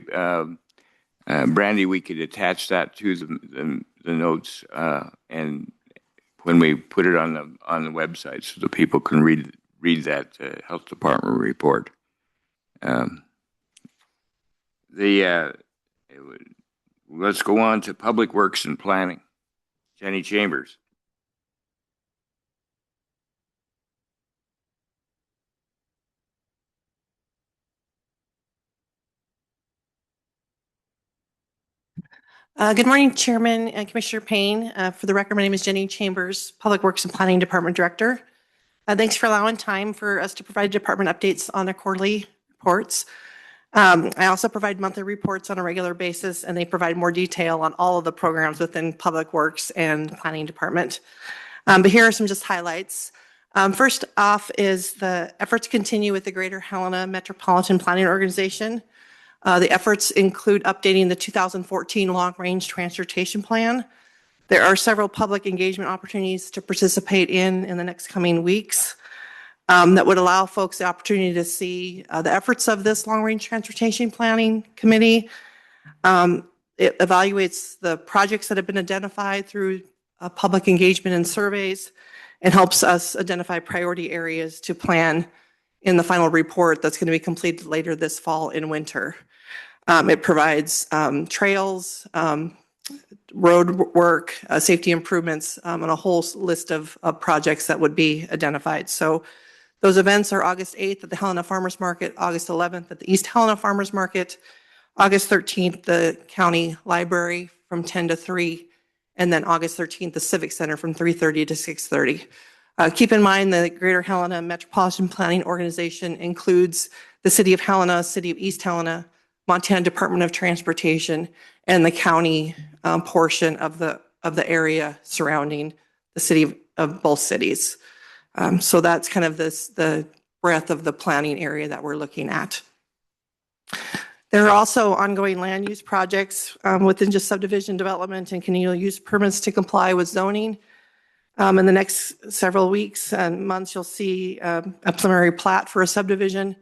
Brandy, we could attach that to the notes, and when we put it on the website, so that people can read that health department report. Let's go on to public works and planning. Jenny Chambers. Good morning, Chairman and Commissioner Payne. For the record, my name is Jenny Chambers, Public Works and Planning Department Director. Thanks for allowing time for us to provide department updates on their quarterly reports. I also provide monthly reports on a regular basis, and they provide more detail on all of the programs within Public Works and Planning Department. But here are some just highlights. First off is the efforts continue with the Greater Helena Metropolitan Planning Organization. The efforts include updating the 2014 Long Range Transportation Plan. There are several public engagement opportunities to participate in the next coming weeks that would allow folks the opportunity to see the efforts of this Long Range Transportation Planning Committee. It evaluates the projects that have been identified through public engagement and surveys and helps us identify priority areas to plan in the final report that's going to be completed later this fall and winter. It provides trails, road work, safety improvements, and a whole list of projects that would be identified. So those events are August 8th at the Helena Farmers Market, August 11th at the East Helena Farmers Market, August 13th, the County Library from 10 to 3, and then August 13th, the Civic Center from 3:30 to 6:30. Keep in mind the Greater Helena Metropolitan Planning Organization includes the City of Helena, City of East Helena, Montana Department of Transportation, and the county portion of the area surrounding the city of both cities. So that's kind of the breadth of the planning area that we're looking at. There are also ongoing land use projects within just subdivision development and conditional use permits to comply with zoning. In the next several weeks and months, you'll see a preliminary plat for a subdivision,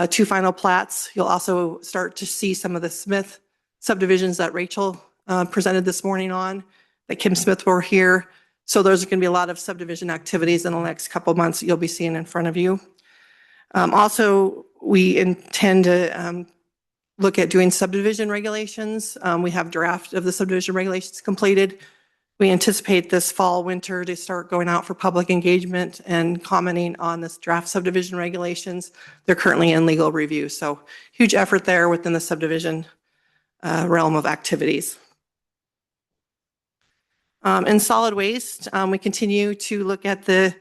2 final plats. You'll also start to see some of the Smith subdivisions that Rachel presented this morning on, that Kim Smith were here. So there's going to be a lot of subdivision activities in the next couple of months that you'll be seeing in front of you. Also, we intend to look at doing subdivision regulations. We have draft of the subdivision regulations completed. We anticipate this fall, winter to start going out for public engagement and commenting on this draft subdivision regulations. They're currently in legal review. So huge effort there within the subdivision realm of activities. In solid waste, we continue to look at and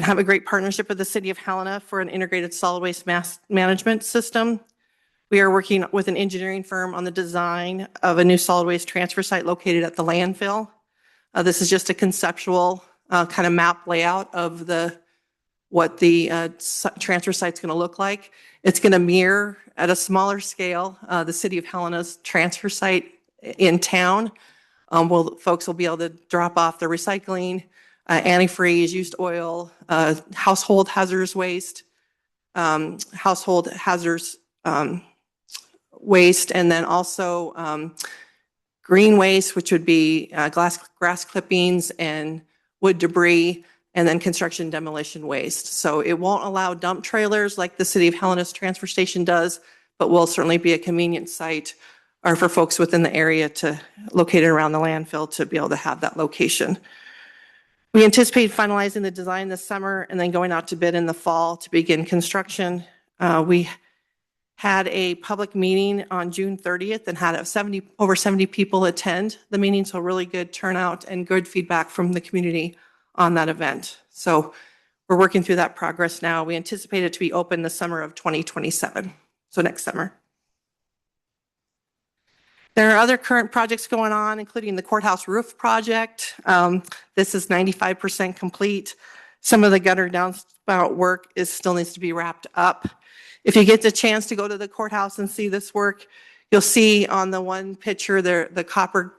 have a great partnership with the City of Helena for an integrated solid waste management system. We are working with an engineering firm on the design of a new solid waste transfer site located at the landfill. This is just a conceptual kind of map layout of what the transfer site's going to look like. It's going to mirror at a smaller scale the City of Helena's transfer site in town. Folks will be able to drop off their recycling, antifreeze, used oil, household hazardous waste, waste, and then also green waste, which would be grass clippings and wood debris, and then construction demolition waste. So it won't allow dump trailers like the City of Helena's transfer station does, but will certainly be a convenient site or for folks within the area to located around the landfill to be able to have that location. We anticipate finalizing the design this summer and then going out to bid in the fall to begin construction. We had a public meeting on June 30th and had over 70 people attend the meeting, so really good turnout and good feedback from the community on that event. So we're working through that progress now. We anticipate it to be open the summer of 2027, so next summer. There are other current projects going on, including the courthouse roof project. This is 95% complete. Some of the gutter downspout work still needs to be wrapped up. If you get the chance to go to the courthouse and see this work, you'll see on the one picture there the copper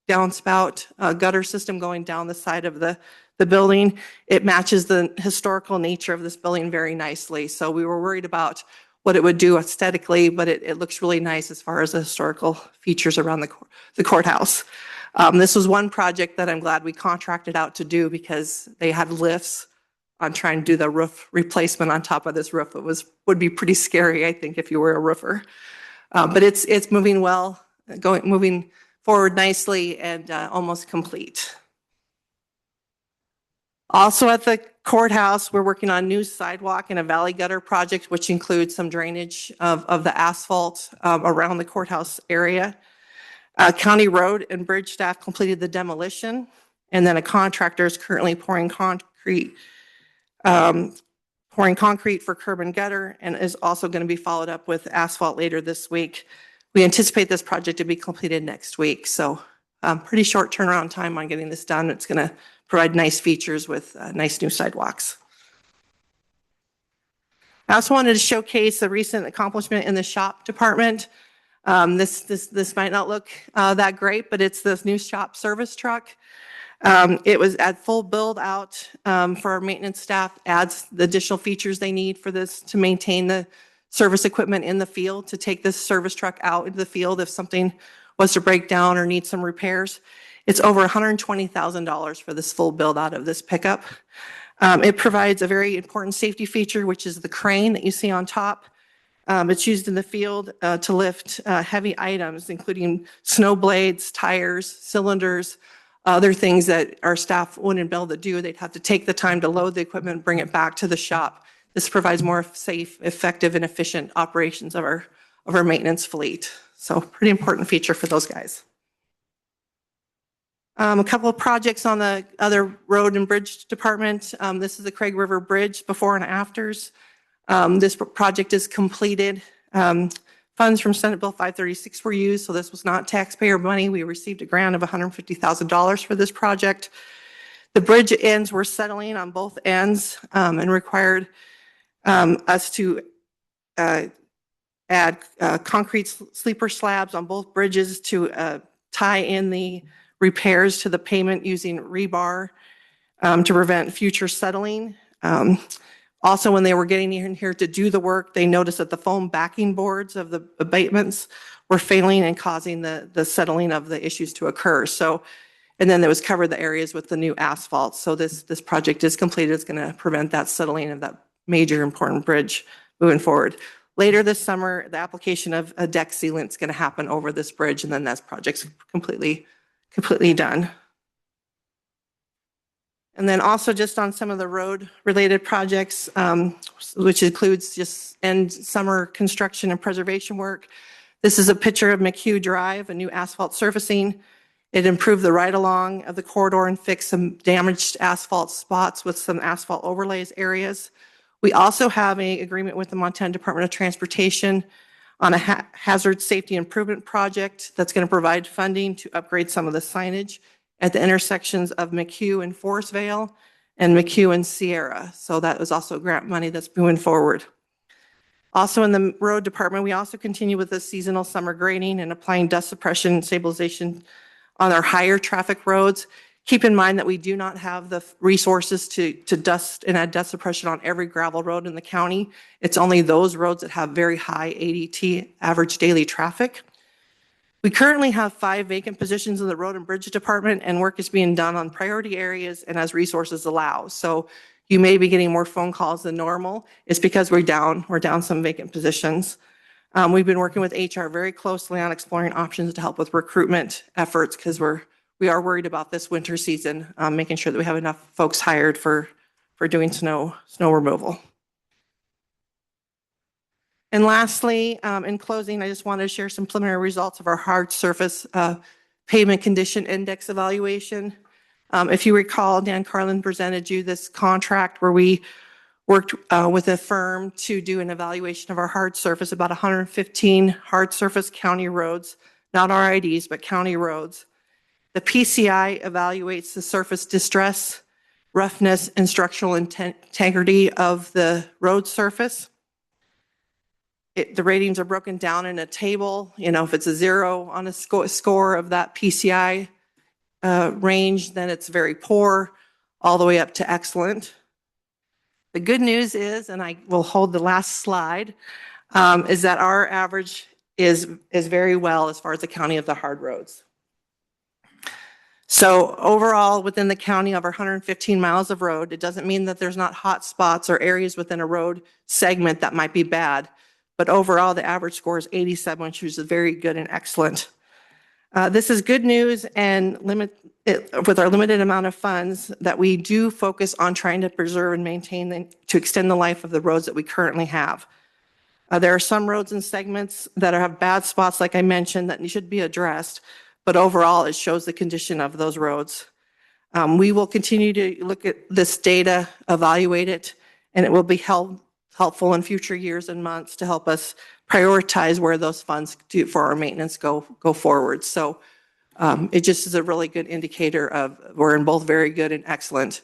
downspout gutter system going down the side of the building. It matches the historical nature of this building very nicely. So we were worried about what it would do aesthetically, but it looks really nice as far as the historical features around the courthouse. This was one project that I'm glad we contracted out to do because they had lifts on trying to do the roof replacement on top of this roof. It would be pretty scary, I think, if you were a roofer. But it's moving well, moving forward nicely and almost complete. Also at the courthouse, we're working on new sidewalk and a valley gutter project, which includes some drainage of the asphalt around the courthouse area. County road and bridge staff completed the demolition, and then a contractor is currently pouring concrete for curb and gutter, and is also going to be followed up with asphalt later this week. We anticipate this project to be completed next week, so pretty short turnaround time on getting this done. It's going to provide nice features with nice new sidewalks. I also wanted to showcase a recent accomplishment in the shop department. This might not look that great, but it's this new shop service truck. It was at full build out for our maintenance staff, adds the additional features they need for this to maintain the service equipment in the field, to take this service truck out into the field if something was to break down or need some repairs. It's over $120,000 for this full build out of this pickup. It provides a very important safety feature, which is the crane that you see on top. It's used in the field to lift heavy items, including snow blades, tires, cylinders, other things that our staff wouldn't be able to do. They'd have to take the time to load the equipment, bring it back to the shop. This provides more safe, effective, and efficient operations of our maintenance fleet. So pretty important feature for those guys. A couple of projects on the other road and bridge department. This is the Craig River Bridge before and afters. This project is completed. Funds from Senate Bill 536 were used, so this was not taxpayer money. We received a grant of $150,000 for this project. The bridge ends were settling on both ends and required us to add concrete sleeper slabs on both bridges to tie in the repairs to the pavement using rebar to prevent future settling. Also, when they were getting in here to do the work, they noticed that the foam backing boards of the abatements were failing and causing the settling of the issues to occur. So, and then there was covered the areas with the new asphalt. So this project is completed. It's going to prevent that settling of that major important bridge moving forward. Later this summer, the application of a deck sealant is going to happen over this bridge, and then that project's completely done. And then also just on some of the road-related projects, which includes just end summer construction and preservation work. This is a picture of McHugh Drive, a new asphalt surfacing. It improved the ride-along of the corridor and fixed some damaged asphalt spots with some asphalt overlays areas. We also have an agreement with the Montana Department of Transportation on a hazard safety improvement project that's going to provide funding to upgrade some of the signage at the intersections of McHugh and Forestvale and McHugh and Sierra. So that was also grant money that's moving forward. Also in the road department, we also continue with the seasonal summer grading and applying dust suppression and stabilization on our higher traffic roads. Keep in mind that we do not have the resources to dust and add dust suppression on every gravel road in the county. It's only those roads that have very high ADT, average daily traffic. We currently have 5 vacant positions in the road and bridge department, and work is being done on priority areas and as resources allow. So you may be getting more phone calls than normal. It's because we're down some vacant positions. We've been working with HR very closely on exploring options to help with recruitment efforts because we are worried about this winter season, making sure that we have enough folks hired for doing snow removal. And lastly, in closing, I just wanted to share some preliminary results of our hard surface pavement condition index evaluation. If you recall, Dan Carlin presented you this contract where we worked with a firm to do an evaluation of our hard surface, about 115 hard surface county roads, not RIDs, but county roads. The PCI evaluates the surface distress, roughness, and structural integrity of the road surface. The ratings are broken down in a table. You know, if it's a 0 on a score of that PCI range, then it's very poor, all the way up to excellent. The good news is, and I will hold the last slide, is that our average is very well as far as the county of the hard roads. So overall, within the county of our 115 miles of road, it doesn't mean that there's not hot spots or areas within a road segment that might be bad. But overall, the average score is 87, which is very good and excellent. This is good news and with our limited amount of funds that we do focus on trying to preserve and maintain to extend the life of the roads that we currently have. There are some roads and segments that have bad spots, like I mentioned, that should be addressed. But overall, it shows the condition of those roads. We will continue to look at this data, evaluate it, and it will be helpful in future years and months to help us prioritize where those funds for our maintenance go forward. So it just is a really good indicator of we're in both very good and excellent,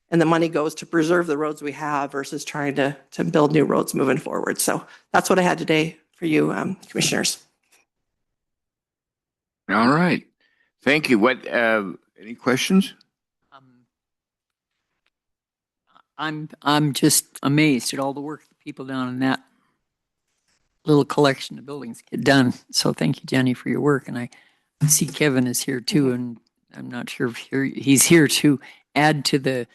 and the money goes to preserve the roads we have versus trying to build new roads moving forward. So that's what I had today for you, commissioners. All right. Thank you. Any questions? I'm just amazed at all the work the people down in that little collection of buildings get done. So thank you, Jenny, for your work. And I see Kevin is here too, and I'm not sure if he's here to add to the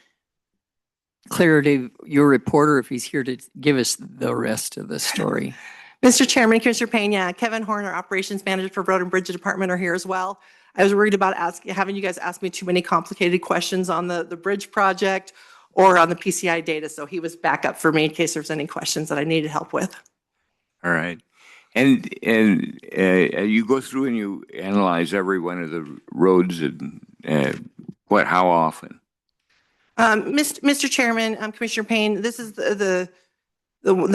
clarity of your report, or if he's here to give us the rest of the story. Mr. Chairman, Commissioner Payne, yeah, Kevin Horn, our Operations Manager for Road and Bridge Department, are here as well. I was worried about having you guys ask me too many complicated questions on the bridge project or on the PCI data, so he was back up for me in case there's any questions that I needed help with. All right. And you go through and you analyze every one of the roads and how often? Mr. Chairman, Commissioner Payne, this is the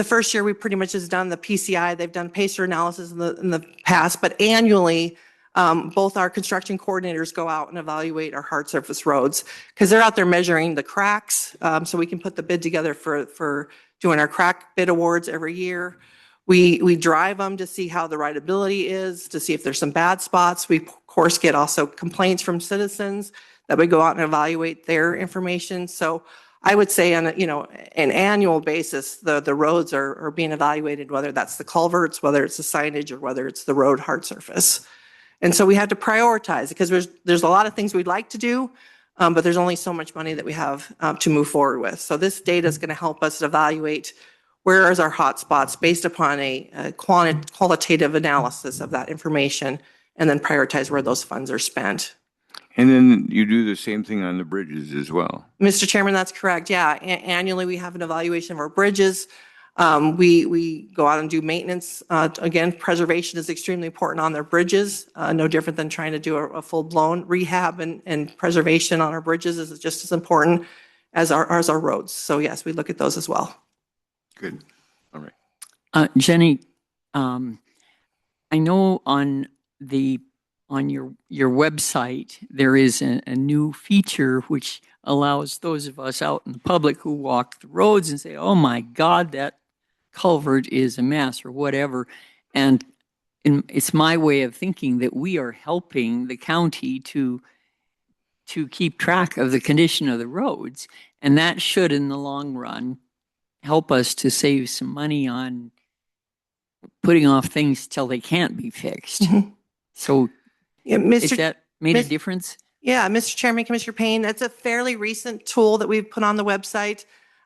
first year we pretty much has done the PCI. They've done pacer analysis in the past, but annually, both our construction coordinators go out and evaluate our hard surface roads because they're out there measuring the cracks, so we can put the bid together for doing our crack bid awards every year. We drive them to see how the rideability is, to see if there's some bad spots. We, of course, get also complaints from citizens that we go out and evaluate their information. So I would say on an annual basis, the roads are being evaluated, whether that's the culverts, whether it's the signage, or whether it's the road hard surface. And so we have to prioritize because there's a lot of things we'd like to do, but there's only so much money that we have to move forward with. So this data is going to help us evaluate where is our hot spots based upon a qualitative analysis of that information, and then prioritize where those funds are spent. And then you do the same thing on the bridges as well. Mr. Chairman, that's correct. Yeah, annually we have an evaluation of our bridges. We go out and do maintenance. Again, preservation is extremely important on their bridges. No different than trying to do a full-blown rehab, and preservation on our bridges is just as important as our roads. So yes, we look at those as well. Good. All right. Jenny, I know on your website there is a new feature which allows those of us out in the public who walk the roads and say, "Oh my God, that culvert is a mess," or whatever. And it's my way of thinking that we are helping the county to keep track of the condition of the roads, and that should, in the long run, help us to save some money on putting off things till they can't be fixed. Mm-hmm. So yeah, has that made a difference? Yeah, Mr. Chairman, Commissioner Payne, that's a fairly recent tool that we've put on the website.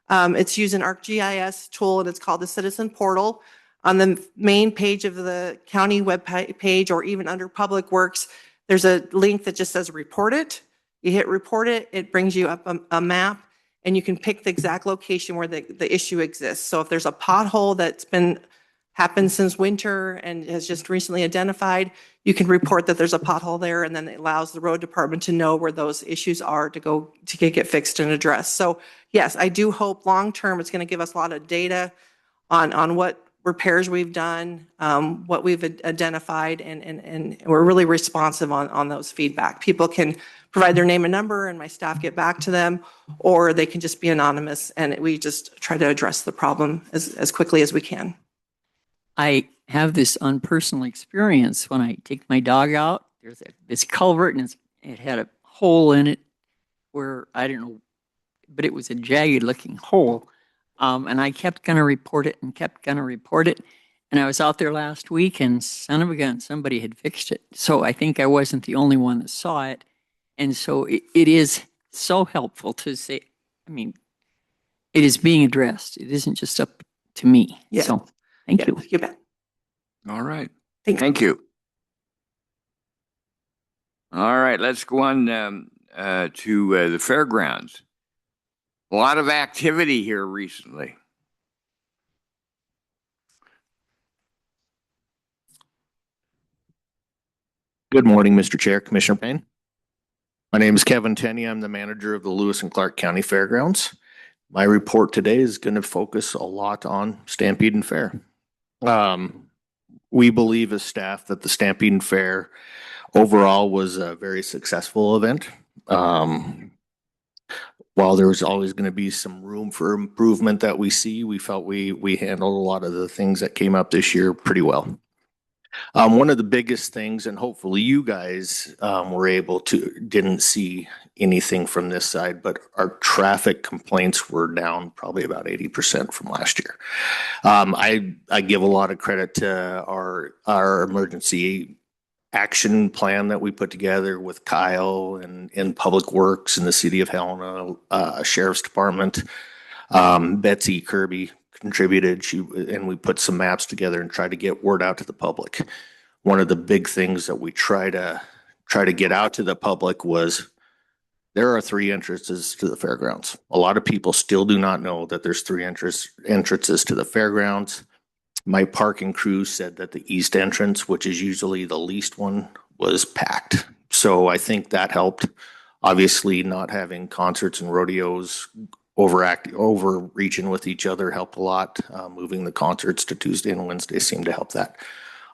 It's using ArcGIS tool, and it's called the Citizen Portal. On the main page of the county web page, or even under Public Works, there's a link that just says report it. You hit report it, it brings you up a map, and you can pick the exact location where the issue exists. So if there's a pothole that's happened since winter and has just recently identified, you can report that there's a pothole there, and then it allows the road department to know where those issues are to get fixed and addressed. So yes, I do hope long-term it's going to give us a lot of data on what repairs we've done, what we've identified, and we're really responsive on those feedback. People can provide their name and number, and my staff get back to them, or they can just be anonymous, and we just try to address the problem as quickly as we can. I have this unpersonal experience when I take my dog out. There's this culvert, and it had a hole in it where, I don't know, but it was a jagged looking hole. And I kept going to report it and kept going to report it. And I was out there last week, and son of a gun, somebody had fixed it. So I think I wasn't the only one that saw it. And so it is so helpful to say, I mean, it is being addressed. It isn't just up to me. Yeah. So thank you. You bet. All right. Thank you. All right, let's go on to the fairgrounds. A lot of activity here recently. Good morning, Mr. Chair, Commissioner Payne. My name is Kevin Tenney. I'm the manager of the Lewis and Clark County Fairgrounds. My report today is going to focus a lot on Stampede and Fair. We believe as staff that the Stampede and Fair overall was a very successful event. While there was always going to be some room for improvement that we see, we felt we handled a lot of the things that came up this year pretty well. One of the biggest things, and hopefully you guys didn't see anything from this side, but our traffic complaints were down probably about 80% from last year. I give a lot of credit to our emergency action plan that we put together with Kyle and Public Works and the City of Helena, Sheriff's Department, Betsy Kirby contributed. And we put some maps together and tried to get word out to the public. One of the big things that we try to get out to the public was there are 3 entrances to the fairgrounds. A lot of people still do not know that there's 3 entrances to the fairgrounds. My parking crew said that the east entrance, which is usually the least one, was packed. So I think that helped. Obviously, not having concerts and rodeos overreaching with each other helped a lot. Moving the concerts to Tuesday and Wednesday seemed to help that.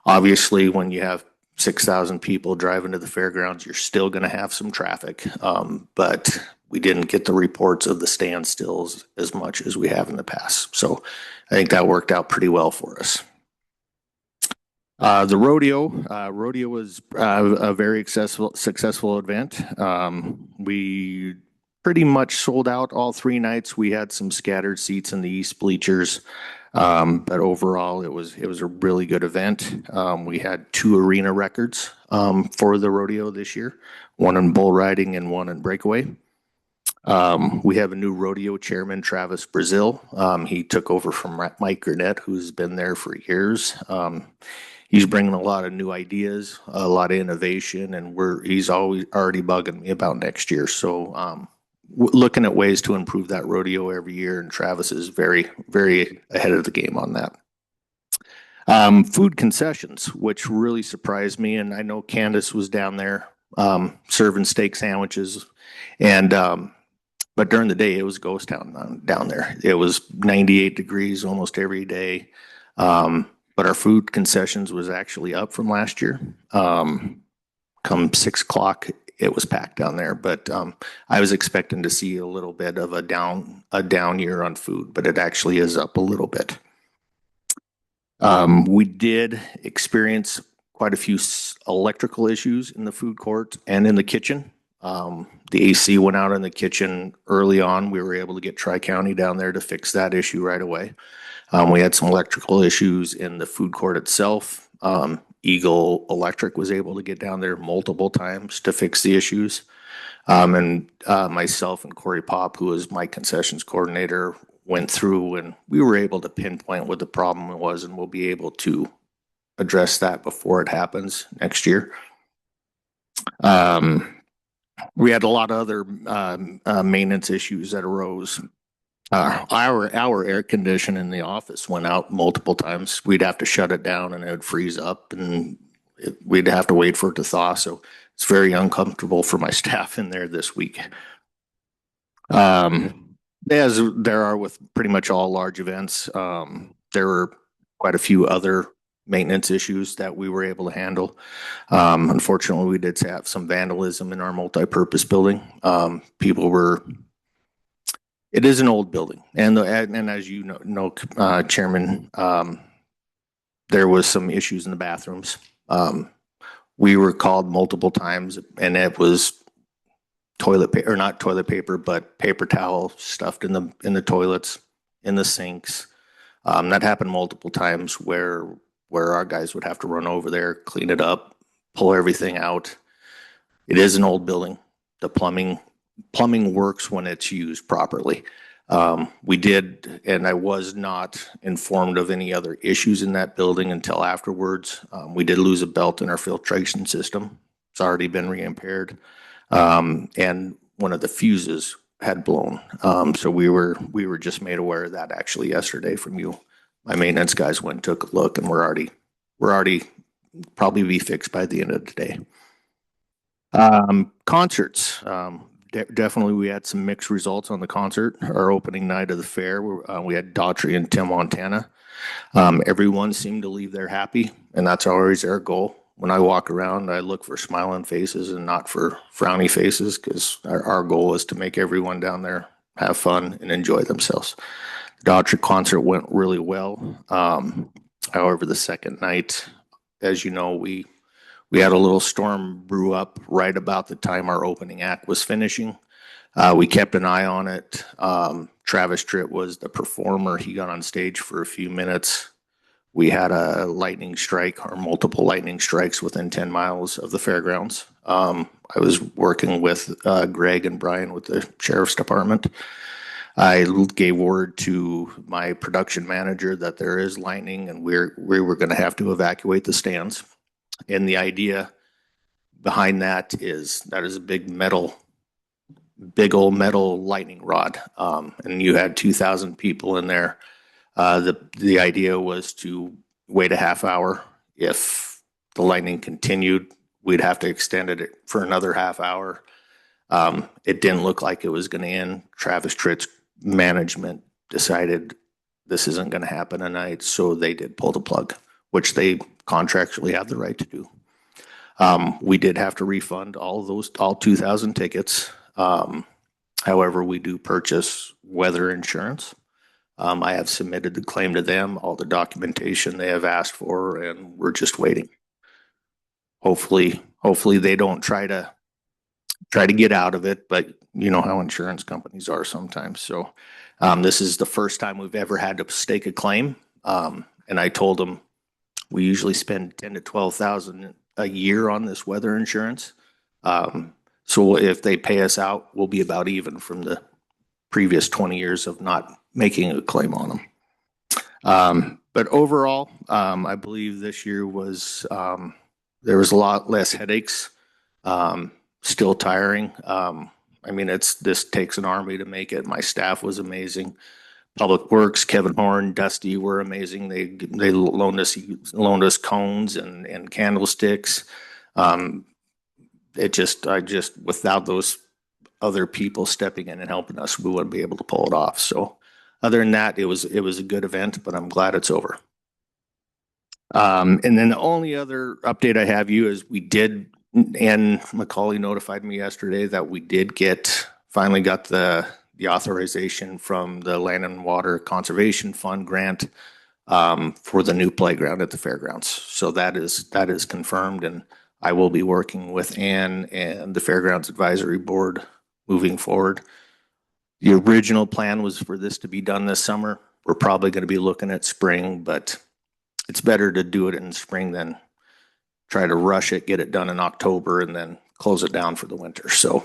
Obviously, when you have 6,000 people driving to the fairgrounds, you're still going to have some traffic. But we didn't get the reports of the standstills as much as we have in the past. So I think that worked out pretty well for us. The rodeo was a very successful event. We pretty much sold out all 3 nights. We had some scattered seats in the east bleachers. But overall, it was a really good event. We had 2 arena records for the rodeo this year, one in bull riding and one in breakaway. We have a new rodeo chairman, Travis Brazil. He took over from Mike Gurnett, who's been there for years. He's bringing a lot of new ideas, a lot of innovation, and he's already bugging me about next year. So looking at ways to improve that rodeo every year, and Travis is very, very ahead of the game on that. Food concessions, which really surprised me, and I know Candace was down there serving steak sandwiches, and but during the day it was ghost town down there. It was 98 degrees almost every day, but our food concessions was actually up from last year. Come 6 o'clock, it was packed down there, but I was expecting to see a little bit of a down year on food, but it actually is up a little bit. We did experience quite a few electrical issues in the food court and in the kitchen. The AC went out in the kitchen early on. We were able to get Tri-County down there to fix that issue right away. We had some electrical issues in the food court itself. Eagle Electric was able to get down there multiple times to fix the issues. And myself and Corey Pop, who is my concessions coordinator, went through and we were able to pinpoint what the problem was, and we'll be able to address that before it happens next year. We had a lot of other maintenance issues that arose. Our air conditioner in the office went out multiple times. We'd have to shut it down and it would freeze up, and we'd have to wait for it to thaw. So it's very uncomfortable for my staff in there this week. As there are with pretty much all large events, there were quite a few other maintenance issues that we were able to handle. Unfortunately, we did have some vandalism in our multi-purpose building. It is an old building, and as you know, Chairman, there was some issues in the bathrooms. We were called multiple times, and it was toilet paper, or not toilet paper, but paper towel stuffed in the toilets, in the sinks. That happened multiple times where our guys would have to run over there, clean it up, pull everything out. It is an old building. The plumbing works when it's used properly. We did, and I was not informed of any other issues in that building until afterwards. We did lose a belt in our filtration system. It's already been re-impaired. And one of the fuses had blown. So we were just made aware of that actually yesterday from you. My maintenance guys went and took a look, and we're already probably be fixed by the end of the day. Concerts. Definitely we had some mixed results on the concert. Our opening night of the fair, we had Daughtry and Tim Montana. Everyone seemed to leave there happy, and that's always our goal. When I walk around, I look for smiling faces and not for frowny faces, because our goal is to make everyone down there have fun and enjoy themselves. The Daughtry concert went really well. However, the second night, as you know, we had a little storm brew up right about the time our opening act was finishing. We kept an eye on it. Travis Tritt was the performer. He got on stage for a few minutes. We had a lightning strike, or multiple lightning strikes, within 10 miles of the fairgrounds. I was working with Greg and Brian with the sheriff's department. I gave word to my production manager that there is lightning and we were going to have to evacuate the stands. And the idea behind that is a big old metal lightning rod. And you had 2,000 people in there. The idea was to wait a half hour. If the lightning continued, we'd have to extend it for another half hour. It didn't look like it was going to end. Travis Tritt's management decided this isn't going to happen tonight, so they did pull the plug, which they contractually have the right to do. We did have to refund all 2,000 tickets. However, we do purchase weather insurance. I have submitted the claim to them, all the documentation they have asked for, and we're just waiting. Hopefully they don't try to get out of it, but you know how insurance companies are sometimes. So this is the first time we've ever had to stake a claim. And I told them we usually spend 10 to 12,000 a year on this weather insurance. So if they pay us out, we'll be about even from the previous 20 years of not making a claim on them. But overall, I believe this year was, there was a lot less headaches, still tiring. I mean, this takes an army to make it. My staff was amazing. Public Works, Kevin Horn, Dusty were amazing. They loaned us cones and candlesticks. Without those other people stepping in and helping us, we wouldn't be able to pull it off. So other than that, it was a good event, but I'm glad it's over. And then the only other update I have is and McCauley notified me yesterday that we finally got the authorization from the Land and Water Conservation Fund grant for the new playground at the fairgrounds. So that is confirmed, and I will be working with Ann and the Fairgrounds Advisory Board moving forward. The original plan was for this to be done this summer. We're probably going to be looking at spring, but it's better to do it in spring than try to rush it, get it done in October, and then close it down for the winter. So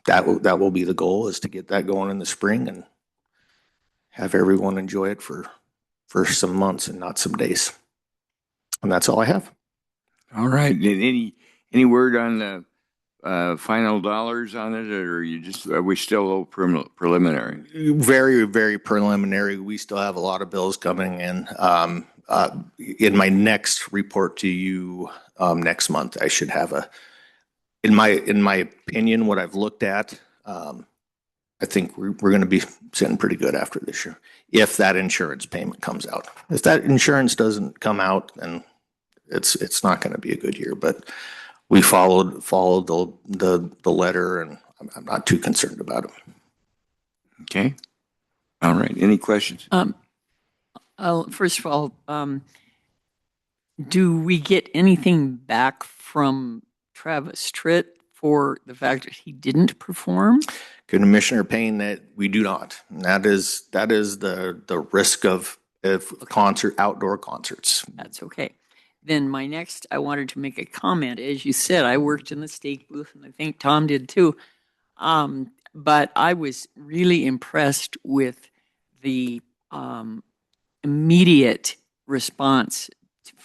that will be the goal, is to get that going in the spring and have everyone enjoy it for some months and not some days. And that's all I have. All right. Any word on the final dollars on it, or are we still a little preliminary? Very, very preliminary. We still have a lot of bills coming in. In my next report to you next month, I should have in my opinion, what I've looked at, I think we're going to be sitting pretty good after this year, if that insurance payment comes out. If that insurance doesn't come out, then it's not going to be a good year. But we followed the letter, and I'm not too concerned about it. Okay. All right. Any questions? First of all, do we get anything back from Travis Tritt for the fact that he didn't perform? Commissioner Payne, that we do not. And that is the risk of outdoor concerts. That's okay. Then I wanted to make a comment. As you said, I worked in the steak booth, and I think Tom did too. But I was really impressed with the immediate response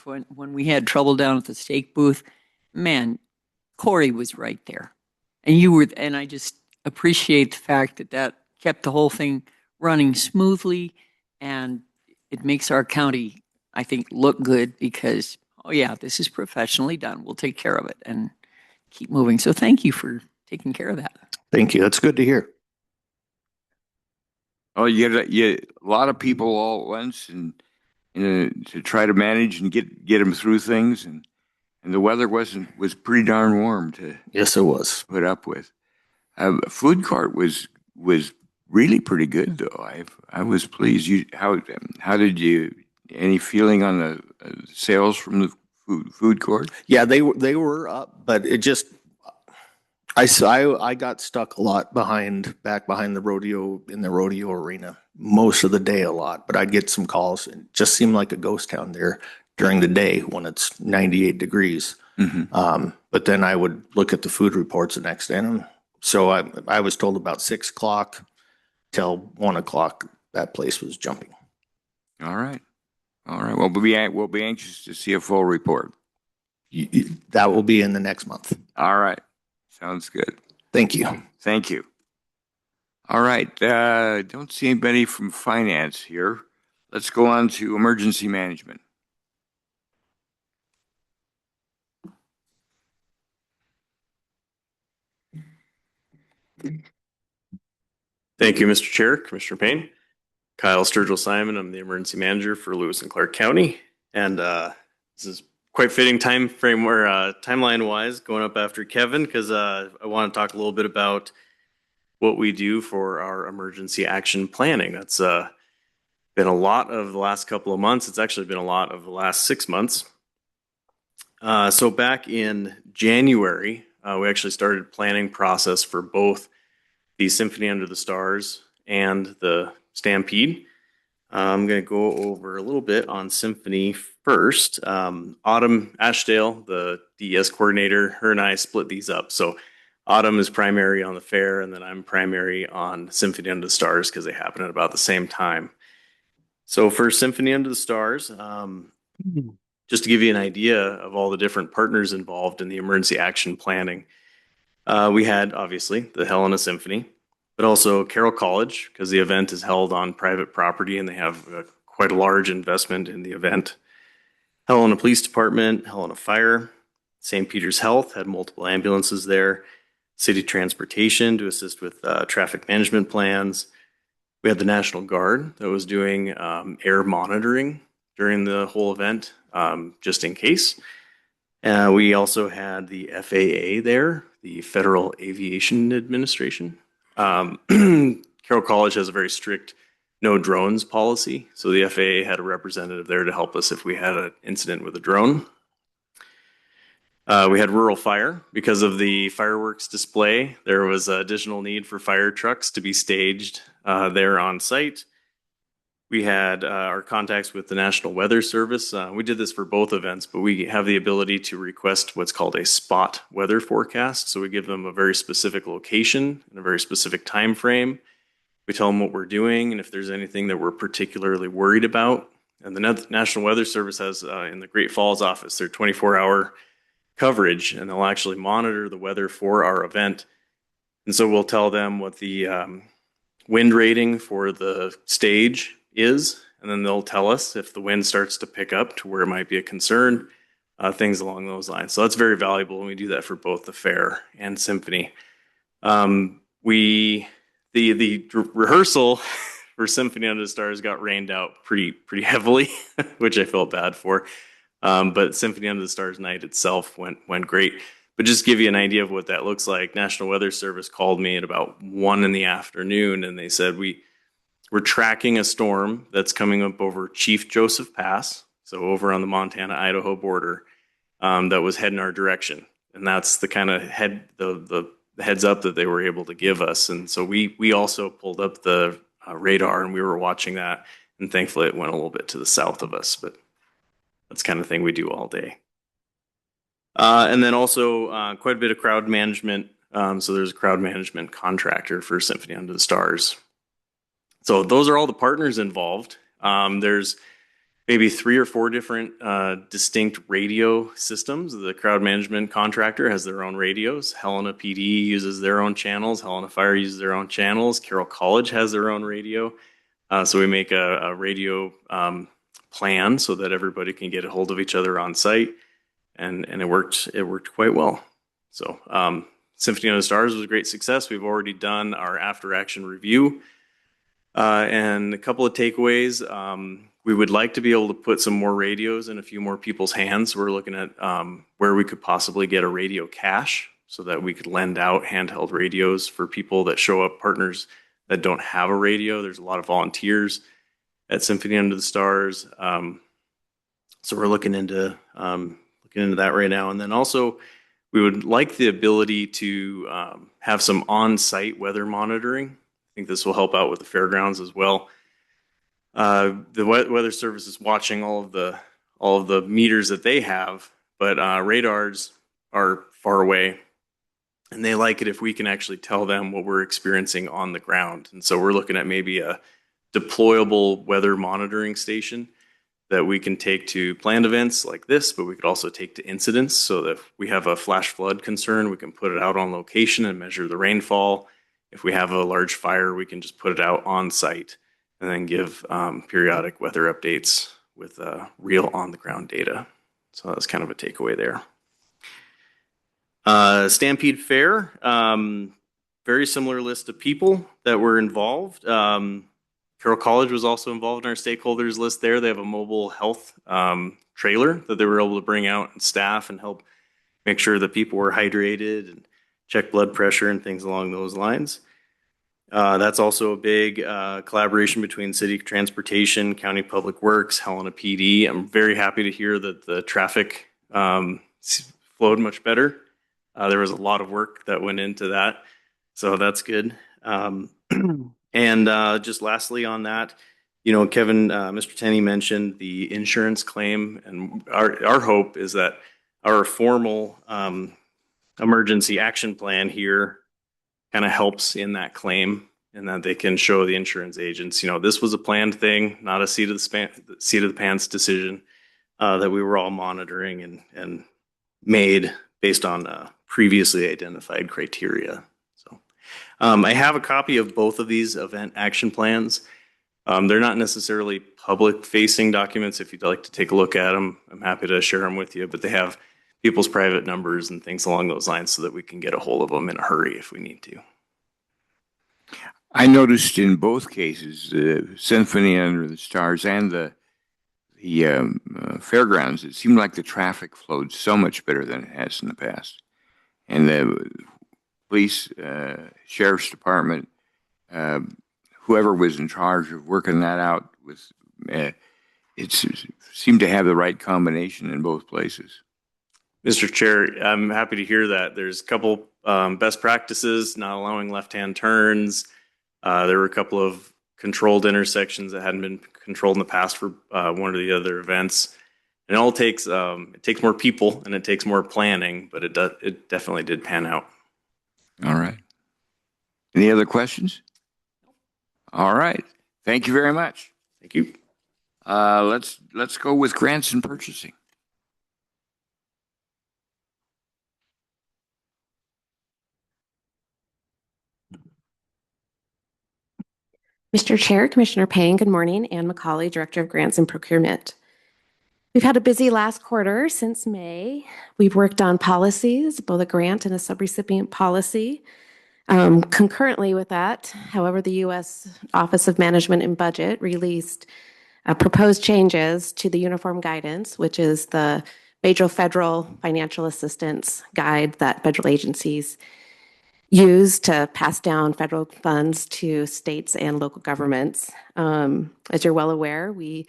when we had trouble down at the steak booth. Man, Corey was right there, and I just appreciate the fact that kept the whole thing running smoothly, and it makes our county, I think, look good because, oh yeah, this is professionally done. We'll take care of it and keep moving. So thank you for taking care of that. Thank you. That's good to hear. Oh, you get a lot of people all at once, and to try to manage and get them through things, and the weather was pretty darn warm to yes, it was put up with. Food court was really pretty good though. I was pleased. How did you? Any feeling on the sales from the food court? Yeah, they were up, but it just. I got stuck a lot back behind the rodeo, in the rodeo arena most of the day a lot, but I'd get some calls. It just seemed like a ghost town there during the day when it's 98 degrees. Mm-hmm. But then I would look at the food reports the next day. And so I was told about 6 o'clock till 1 o'clock, that place was jumping. All right. All right. Well, we'll be anxious to see a full report. That will be in the next month. All right. Sounds good. Thank you. Thank you. All right. Don't see anybody from finance here. Let's go on to emergency management. Thank you, Mr. Chair, Commissioner Payne. Kyle Sturgill Simon, I'm the emergency manager for Lewis and Clark County. And this is quite fitting time frame where timeline wise going up after Kevin, because I want to talk a little bit about what we do for our emergency action planning. That's been a lot of the last couple of months. It's actually been a lot of the last 6 months. So back in January, we actually started planning process for both the Symphony Under the Stars and the Stampede. I'm going to go over a little bit on Symphony first. Autumn Ashdale, the DES coordinator, her and I split these up. So Autumn is primary on the fair, and then I'm primary on Symphony Under the Stars because they happen at about the same time. So for Symphony Under the Stars, just to give you an idea of all the different partners involved in the emergency action planning, we had obviously the Helena Symphony, but also Carroll College, because the event is held on private property and they have quite a large investment in the event. Helena Police Department, Helena Fire, St. Peter's Health had multiple ambulances there, City Transportation to assist with traffic management plans. We had the National Guard that was doing air monitoring during the whole event, just in case. We also had the FAA there, the Federal Aviation Administration. Carroll College has a very strict no drones policy, so the FAA had a representative there to help us if we had an incident with a drone. We had rural fire. Because of the fireworks display, there was additional need for fire trucks to be staged there on site. We had our contacts with the National Weather Service. We did this for both events, but we have the ability to request what's called a spot weather forecast. So we give them a very specific location and a very specific time frame. We tell them what we're doing and if there's anything that we're particularly worried about. And the National Weather Service has in the Great Falls office their 24-hour coverage, and they'll actually monitor the weather for our event. And so we'll tell them what the wind rating for the stage is, and then they'll tell us if the wind starts to pick up to where it might be a concern, things along those lines. So that's very valuable, and we do that for both the fair and Symphony. The rehearsal for Symphony Under the Stars got rained out pretty heavily, which I felt bad for. But Symphony Under the Stars night itself went great. But just to give you an idea of what that looks like, National Weather Service called me at about 1 p.m, and they said, we're tracking a storm that's coming up over Chief Joseph Pass, so over on the Montana-Idaho border, that was heading our direction. And that's the kind of the heads up that they were able to give us. And so we also pulled up the radar and we were watching that. And thankfully it went a little bit to the south of us, but that's the kind of thing we do all day. And then also quite a bit of crowd management. So there's a crowd management contractor for Symphony Under the Stars. So those are all the partners involved. There's maybe 3 or 4 different distinct radio systems. The crowd management contractor has their own radios. Helena PD uses their own channels. Helena Fire uses their own channels. Carroll College has their own radio. So we make a radio plan so that everybody can get a hold of each other on site. And it worked quite well. So Symphony Under the Stars was a great success. We've already done our after action review. And a couple of takeaways. We would like to be able to put some more radios in a few more people's hands. We're looking at where we could possibly get a radio cache so that we could lend out handheld radios for people that show up, partners that don't have a radio. There's a lot of volunteers at Symphony Under the Stars. So we're looking into that right now. And then also we would like the ability to have some on-site weather monitoring. I think this will help out with the fairgrounds as well. The Weather Service is watching all of the meters that they have, but radars are far away. And they like it if we can actually tell them what we're experiencing on the ground. And so we're looking at maybe a deployable weather monitoring station that we can take to planned events like this, but we could also take to incidents, so that if we have a flash flood concern, we can put it out on location and measure the rainfall. If we have a large fire, we can just put it out on site and then give periodic weather updates with real on the ground data. So that's kind of a takeaway there. Stampede Fair, very similar list of people that were involved. Carroll College was also involved in our stakeholders list there. They have a mobile health trailer that they were able to bring out and staff and help make sure that people were hydrated and check blood pressure and things along those lines. That's also a big collaboration between city transportation, county public works, Helena PD. I'm very happy to hear that the traffic flowed much better. There was a lot of work that went into that, so that's good. And just lastly on that, you know, Kevin, Mr. Tenney mentioned the insurance claim, and our hope is that our formal emergency action plan here kind of helps in that claim, and that they can show the insurance agents, you know, this was a planned thing, not a seat of the pants decision that we were all monitoring and made based on previously identified criteria. So I have a copy of both of these event action plans. They're not necessarily public facing documents. If you'd like to take a look at them, I'm happy to share them with you, but they have people's private numbers and things along those lines so that we can get a hold of them in a hurry if we need to. I noticed in both cases, the Symphony Under the Stars and the fairgrounds, it seemed like the traffic flowed so much better than it has in the past. And the police, sheriff's department, whoever was in charge of working that out, it seemed to have the right combination in both places. Mr. Chair, I'm happy to hear that. There's a couple best practices, not allowing left-hand turns. There were a couple of controlled intersections that hadn't been controlled in the past for one of the other events. And it all takes more people and it takes more planning, but it definitely did pan out. All right. Any other questions? All right. Thank you very much. Thank you. Let's go with grants and purchasing. Mr. Chair, Commissioner Payne, good morning. Ann McCauley, Director of Grants and Procurement. We've had a busy last quarter since May. We've worked on policies, both a grant and a subrecipient policy. Concurrently with that, however, the U.S. Office of Management and Budget released proposed changes to the Uniform Guidance, which is the major federal financial assistance guide that federal agencies use to pass down federal funds to states and local governments. As you're well aware, we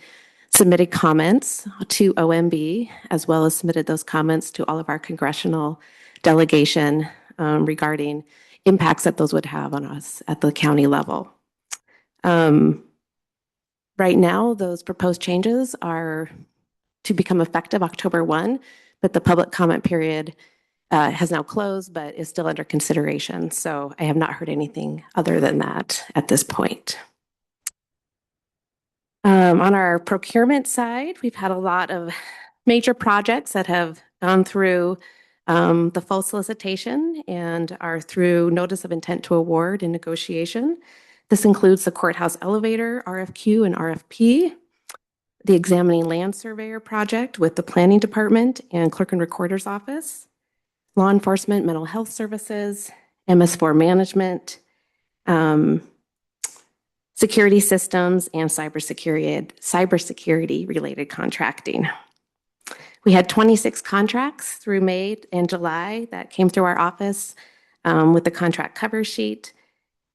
submitted comments to OMB, as well as submitted those comments to all of our congressional delegation regarding impacts that those would have on us at the county level. Right now, those proposed changes are to become effective October 1, but the public comment period has now closed, but is still under consideration. So I have not heard anything other than that at this point. On our procurement side, we've had a lot of major projects that have gone through the full solicitation and are through notice of intent to award and negotiation. This includes the courthouse elevator, RFQ and RFP, the examining land surveyor project with the planning department and clerk and recorder's office, law enforcement, mental health services, MS4 management, security systems, and cybersecurity related contracting. We had 26 contracts through May and July that came through our office with the contract cover sheet.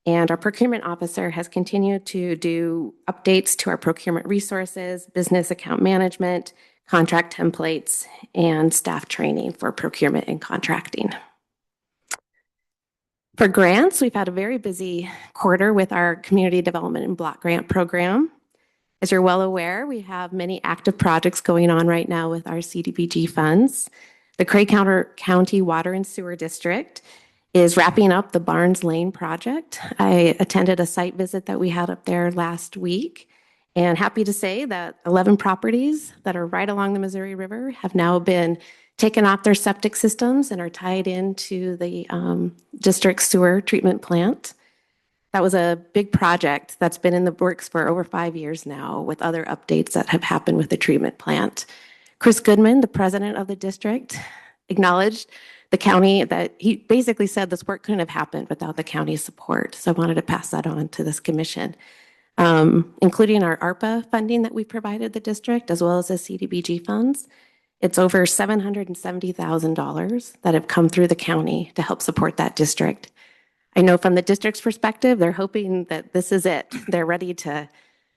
And our procurement officer has continued to do updates to our procurement resources, business account management, contract templates, and staff training for procurement and contracting. For grants, we've had a very busy quarter with our community development and block grant program. As you're well aware, we have many active projects going on right now with our CDBG funds. The Cray County Water and Sewer District is wrapping up the Barnes Lane project. I attended a site visit that we had up there last week, and happy to say that 11 properties that are right along the Missouri River have now been taken off their septic systems and are tied into the district sewer treatment plant. That was a big project that's been in the works for over 5 years now, with other updates that have happened with the treatment plant. Chris Goodman, the president of the district, acknowledged the county that he basically said this work couldn't have happened without the county's support. So I wanted to pass that on to this commission, including our ARPA funding that we provided the district, as well as the CDBG funds. It's over $770,000 that have come through the county to help support that district. I know from the district's perspective, they're hoping that this is it. They're ready to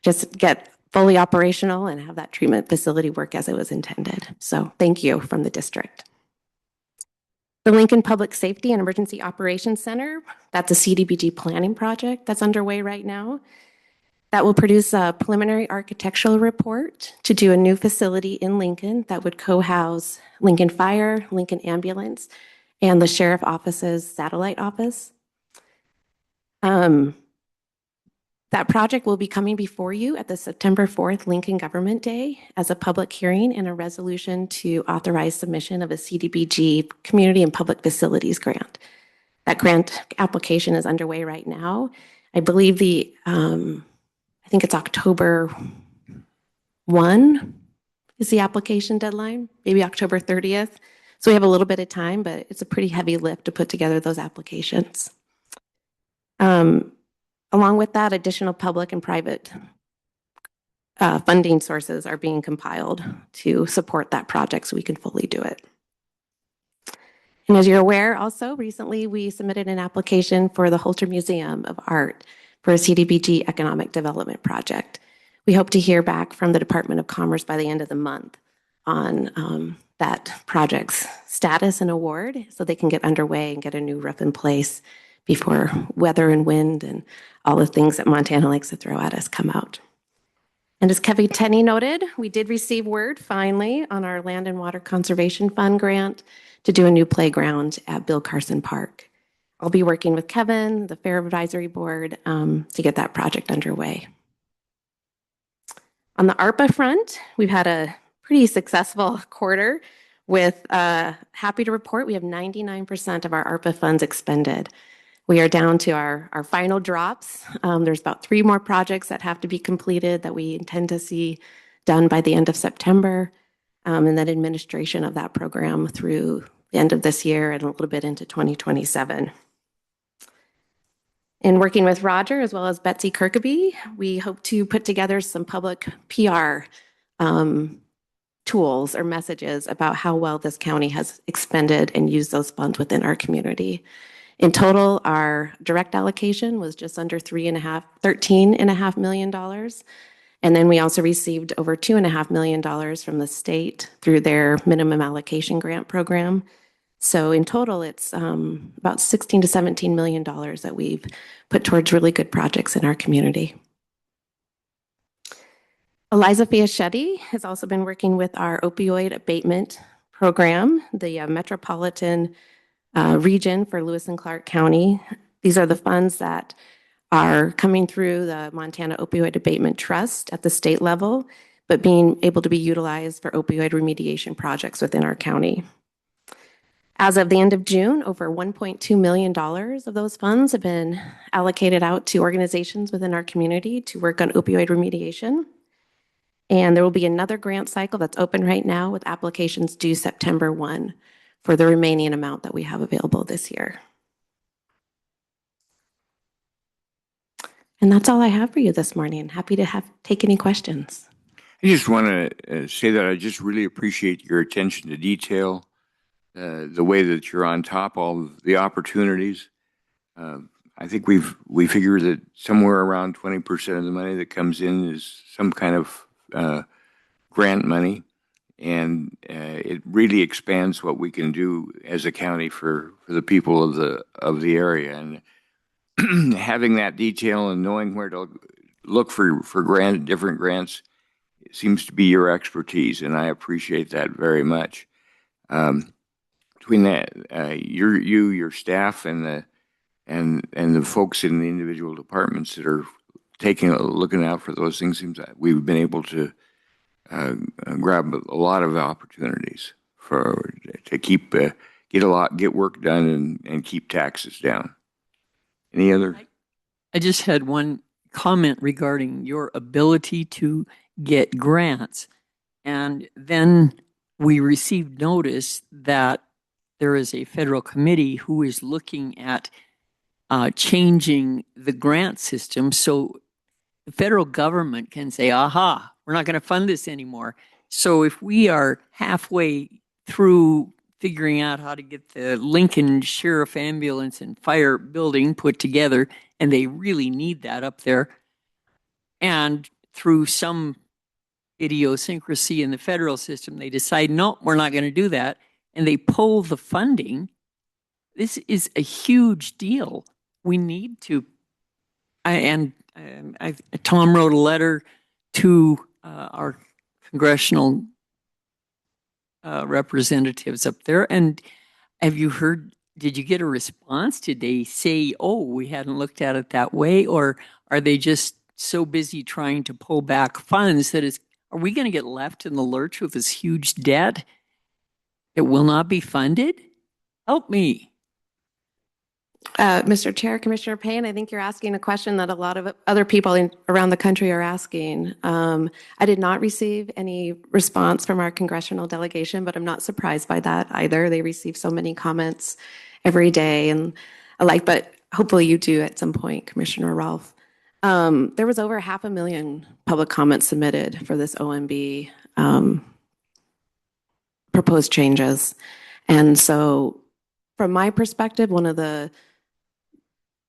just get fully operational and have that treatment facility work as it was intended. So thank you from the district. The Lincoln Public Safety and Emergency Operations Center, that's a CDBG planning project that's underway right now. That will produce a preliminary architectural report to do a new facility in Lincoln that would co-house Lincoln Fire, Lincoln Ambulance, and the Sheriff Office's satellite office. That project will be coming before you at the September 4th Lincoln Government Day as a public hearing and a resolution to authorize submission of a CDBG Community and Public Facilities Grant. That grant application is underway right now. I believe I think it's October 1 is the application deadline, maybe October 30th. So we have a little bit of time, but it's a pretty heavy lift to put together those applications. Along with that, additional public and private funding sources are being compiled to support that project so we can fully do it. And as you're aware, also recently we submitted an application for the Holter Museum of Art for a CDBG economic development project. We hope to hear back from the Department of Commerce by the end of the month on that project's status and award so they can get underway and get a new roof in place before weather and wind and all the things that Montana likes to throw at us come out. And as Kevin Tenney noted, we did receive word finally on our Land and Water Conservation Fund grant to do a new playground at Bill Carson Park. I'll be working with Kevin, the Fair Advisory Board, to get that project underway. On the ARPA front, we've had a pretty successful quarter with, happy to report, we have 99% of our ARPA funds expended. We are down to our final drops. There's about 3 more projects that have to be completed that we intend to see done by the end of September, and then administration of that program through the end of this year and a little bit into 2027. In working with Roger as well as Betsy Kirkby, we hope to put together some public PR tools or messages about how well this county has expended and used those funds within our community. In total, our direct allocation was just under $13.5 million. And then we also received over $2.5 million from the state through their minimum allocation grant program. So in total, it's about $16 to $17 million that we've put towards really good projects in our community. Eliza Fiaschetti has also been working with our opioid abatement program, the metropolitan region for Lewis and Clark County. These are the funds that are coming through the Montana Opioid Abatement Trust at the state level, but being able to be utilized for opioid remediation projects within our county. As of the end of June, over $1.2 million of those funds have been allocated out to organizations within our community to work on opioid remediation. And there will be another grant cycle that's open right now with applications due September 1 for the remaining amount that we have available this year. And that's all I have for you this morning. Happy to take any questions. I just want to say that I just really appreciate your attention to detail, the way that you're on top of all of the opportunities. I think we figure that somewhere around 20% of the money that comes in is some kind of grant money. And it really expands what we can do as a county for the people of the area. And having that detail and knowing where to look for different grants seems to be your expertise, and I appreciate that very much. To between that, your staff and the folks in the individual departments that are looking out for those things, seems that we've been able to grab a lot of opportunities to get work done and keep taxes down. Any other? I just had one comment regarding your ability to get grants. And then we received notice that there is a federal committee who is looking at changing the grant system so the federal government can say, aha, we're not going to fund this anymore. So if we are halfway through figuring out how to get the Lincoln Sheriff Ambulance and Fire building put together, and they really need that up there, and through some idiosyncrasy in the federal system, they decide, no, we're not going to do that, and they pull the funding, this is a huge deal. We need to, Tom wrote a letter to our congressional representatives up there. And have you heard, did you get a response? Did they say, oh, we hadn't looked at it that way? Or are they just so busy trying to pull back funds that are we going to get left in the lurch with this huge debt that will not be funded? Help me. Mr. Chair, Commissioner Payne, I think you're asking a question that a lot of other people around the country are asking. I did not receive any response from our congressional delegation, but I'm not surprised by that either. They receive so many comments every day and alike, but hopefully you do at some point, Commissioner Rolfe. There was over 500,000 public comments submitted for this OMB proposed changes. And so from my perspective,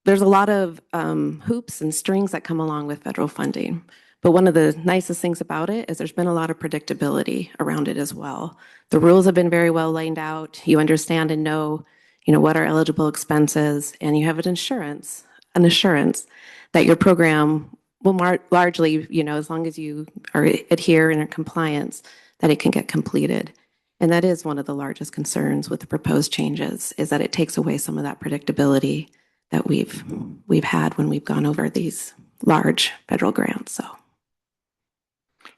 there's a lot of hoops and strings that come along with federal funding. But one of the nicest things about it is there's been a lot of predictability around it as well. The rules have been very well laid out. You understand and know, what are eligible expenses, and you have an assurance that your program will largely, as long as you adhere and are compliance, that it can get completed. And that is one of the largest concerns with the proposed changes, is that it takes away some of that predictability that we've had when we've gone over these large federal grants. So,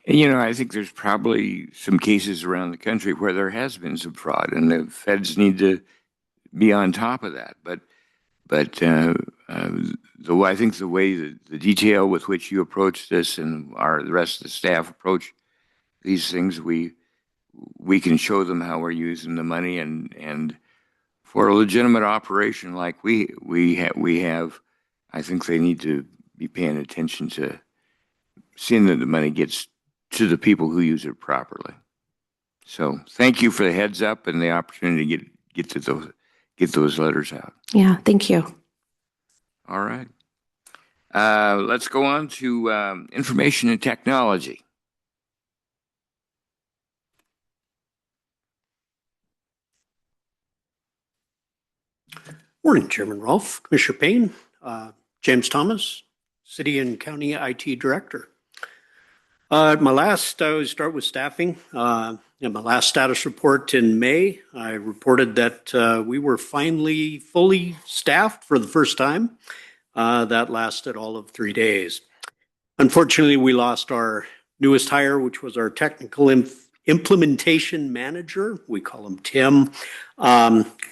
and, I think there's probably some cases around the country where there has been some fraud, and the feds need to be on top of that. But I think the way the detail with which you approach this and the rest of the staff approach these things, we can show them how we're using the money, and for a legitimate operation like we have, I think they need to be paying attention to seeing that the money gets to the people who use it properly. So thank you for the heads up and the opportunity to get those letters out. Yeah, thank you. All right. Let's go on to information and technology. Morning, Chairman Rolfe, Commissioner Payne, James Thomas, City and County IT Director. I always start with staffing. In my last status report in May, I reported that we were finally fully staffed for the first time. That lasted all of 3 days. Unfortunately, we lost our newest hire, which was our technical implementation manager. We call him Tim.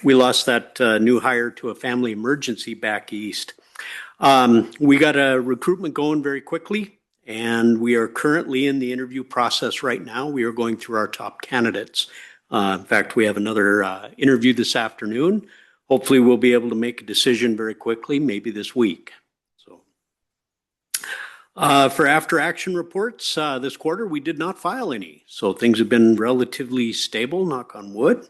We lost that new hire to a family emergency back east. We got a recruitment going very quickly, and we are currently in the interview process right now. We are going through our top candidates. In fact, we have another interview this afternoon. Hopefully, we'll be able to make a decision very quickly, maybe this week. For after action reports this quarter, we did not file any. So things have been relatively stable, knock on wood.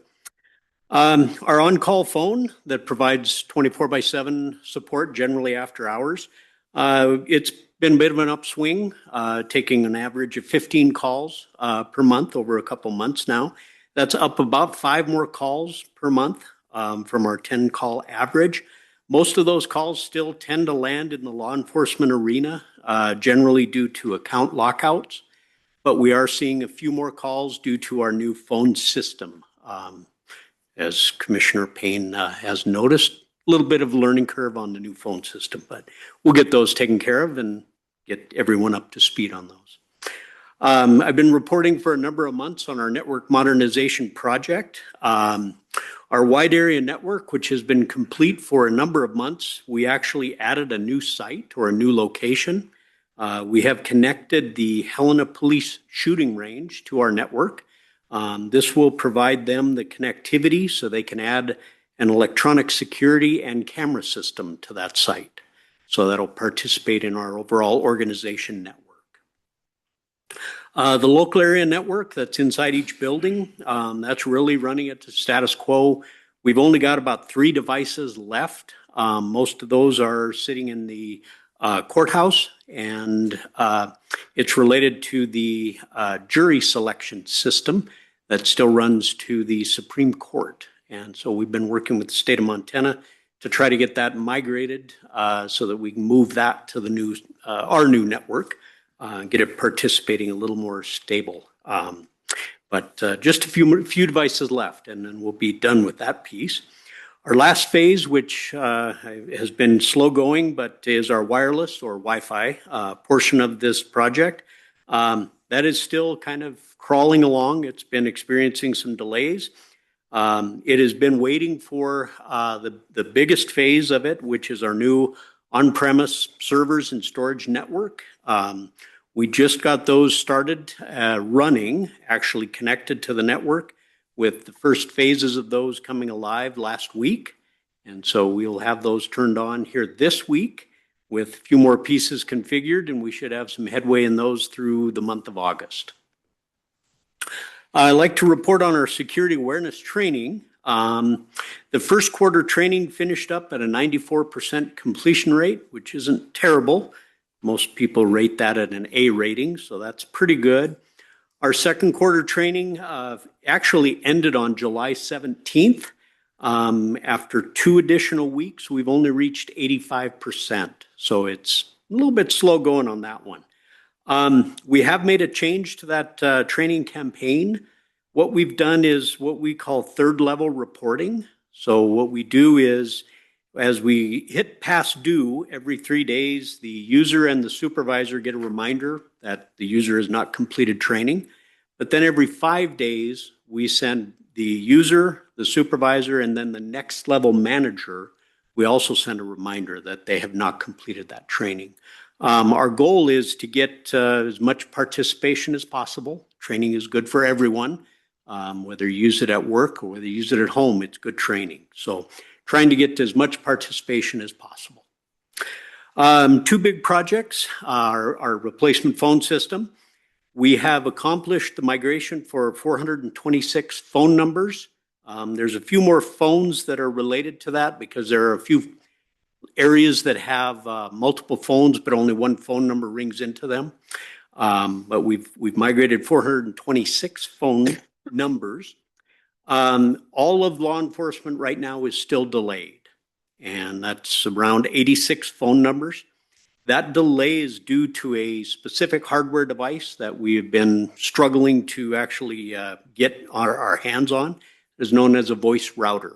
Our on-call phone that provides 24/7 support, generally after hours, it's been a bit of an upswing, taking an average of 15 calls per month over a couple months now. That's up about 5 more calls per month from our 10-call average. Most of those calls still tend to land in the law enforcement arena, generally due to account lockouts, but we are seeing a few more calls due to our new phone system. as Commissioner Payne has noticed, a little bit of a learning curve on the new phone system, but we'll get those taken care of and get everyone up to speed on those. I've been reporting for a number of months on our network modernization project. Our wide area network, which has been complete for a number of months, we actually added a new site or a new location. We have connected the Helena Police Shooting Range to our network. This will provide them the connectivity so they can add an electronic security and camera system to that site. So that'll participate in our overall organization network. The local area network that's inside each building, that's really running at the status quo. We've only got about 3 devices left. Most of those are sitting in the courthouse, and it's related to the jury selection system that still runs to the Supreme Court. And so we've been working with the state of Montana to try to get that migrated so that we can move that to the new our new network, get it participating a little more stable. But just a few devices left, and then we'll be done with that piece. Our last phase, which has been slow going, but is our wireless or Wi-Fi portion of this project. That is still kind of crawling along. It's been experiencing some delays. It has been waiting for the biggest phase of it, which is our new on-premise servers and storage network. We just got those started running, actually connected to the network, with the first phases of those coming alive last week. And so we'll have those turned on here this week with a few more pieces configured, and we should have some headway in those through the month of August. I'd like to report on our security awareness training. The first quarter training finished up at a 94% completion rate, which isn't terrible. Most people rate that at an A rating, so that's pretty good. Our second quarter training actually ended on July 17th. After 2 additional weeks, we've only reached 85%. So it's a little bit slow going on that one. We have made a change to that training campaign. What we've done is what we call third level reporting. So what we do is, as we hit past due every 3 days, the user and the supervisor get a reminder that the user has not completed training. But then every 5 days, we send the user, the supervisor, and then the next level manager, we also send a reminder that they have not completed that training. Our goal is to get as much participation as possible. Training is good for everyone, whether you use it at work or whether you use it at home, it's good training. So trying to get as much participation as possible. 2 big projects, our replacement phone system. We have accomplished the migration for 426 phone numbers. There's a few more phones that are related to that because there are a few areas that have multiple phones, but only one phone number rings into them. But we've migrated 426 phone numbers. All of law enforcement right now is still delayed, and that's around 86 phone numbers. That delay is due to a specific hardware device that we have been struggling to actually get our hands on. It is known as a voice router.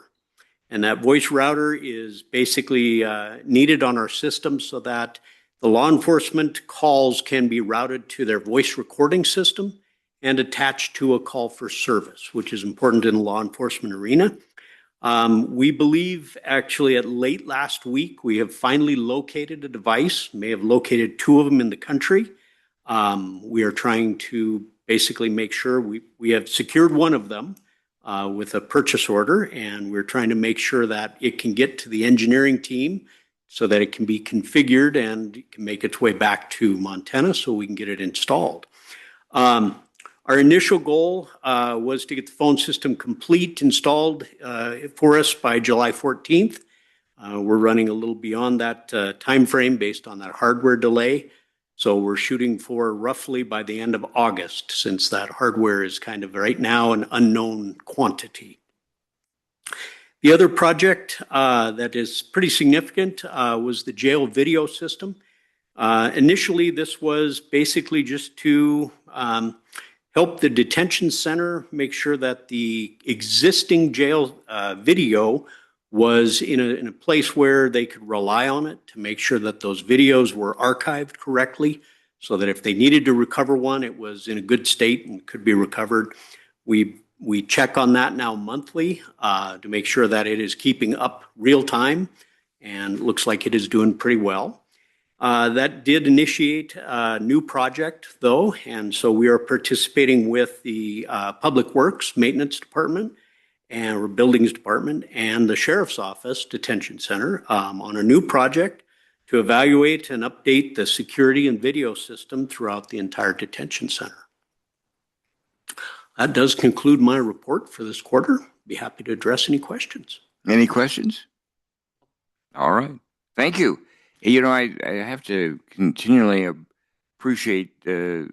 And that voice router is basically needed on our system so that the law enforcement calls can be routed to their voice recording system and attached to a call for service, which is important in the law enforcement arena. We believe actually at late last week, we have finally located a device, may have located 2 of them in the country. We are trying to basically make sure we have secured one of them with a purchase order, and we're trying to make sure that it can get to the engineering team so that it can be configured and it can make its way back to Montana so we can get it installed. Our initial goal was to get the phone system complete, installed for us by July 14th. We're running a little beyond that time frame based on that hardware delay. So we're shooting for roughly by the end of August, since that hardware is kind of right now an unknown quantity. The other project that is pretty significant was the jail video system. Initially, this was basically just to help the detention center make sure that the existing jail video was in a place where they could rely on it to make sure that those videos were archived correctly so that if they needed to recover one, it was in a good state and could be recovered. We check on that now monthly to make sure that it is keeping up real time, and it looks like it is doing pretty well. That did initiate a new project, though, and so we are participating with the Public Works Maintenance Department and Buildings Department and the Sheriff's Office Detention Center on a new project to evaluate and update the security and video system throughout the entire detention center. That does conclude my report for this quarter. Be happy to address any questions. Any questions? All right. Thank you. You know, I have to continually appreciate the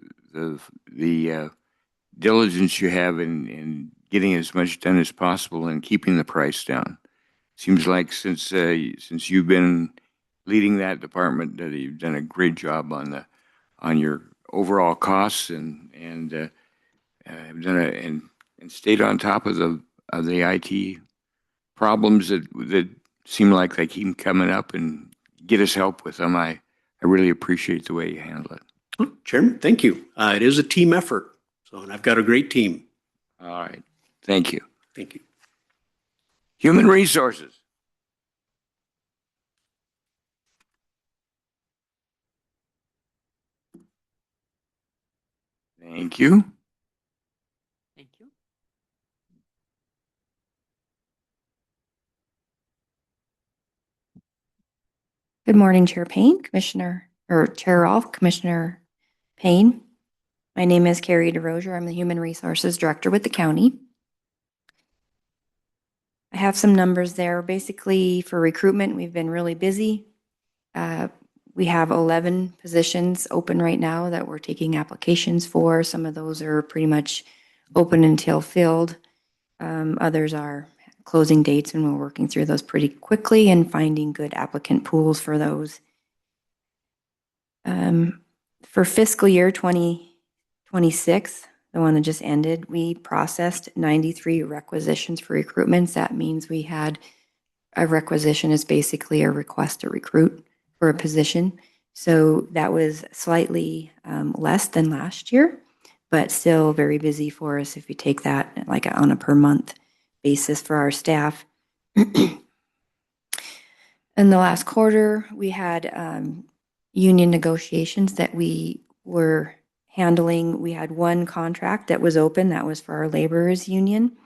diligence you have in getting as much done as possible and keeping the price down. Seems like since you've been leading that department, that you've done a great job on your overall costs and have done and stayed on top of the IT problems that seem like they keep coming up and get us help with them. I really appreciate the way you handle it. Oh, Chairman, thank you. It is a team effort, and I've got a great team. All right. Thank you. Thank you. Human Resources. Thank you. Thank you. Good morning, Chair Payne, Chair Rolfe, Commissioner Payne. My name is Carrie DeRozier. I'm the Human Resources Director with the county. I have some numbers there. Basically, for recruitment, we've been really busy. We have 11 positions open right now that we're taking applications for. Some of those are pretty much open until filled. Others are closing dates, and we're working through those pretty quickly and finding good applicant pools for those. For fiscal year 2026, the one that just ended, we processed 93 requisitions for recruitments. That means we had a requisition is basically a request to recruit for a position. So that was slightly less than last year, but still very busy for us if you take that like on a per month basis for our staff. In the last quarter, we had union negotiations that we were handling. We had one contract that was open, that was for our laborers union.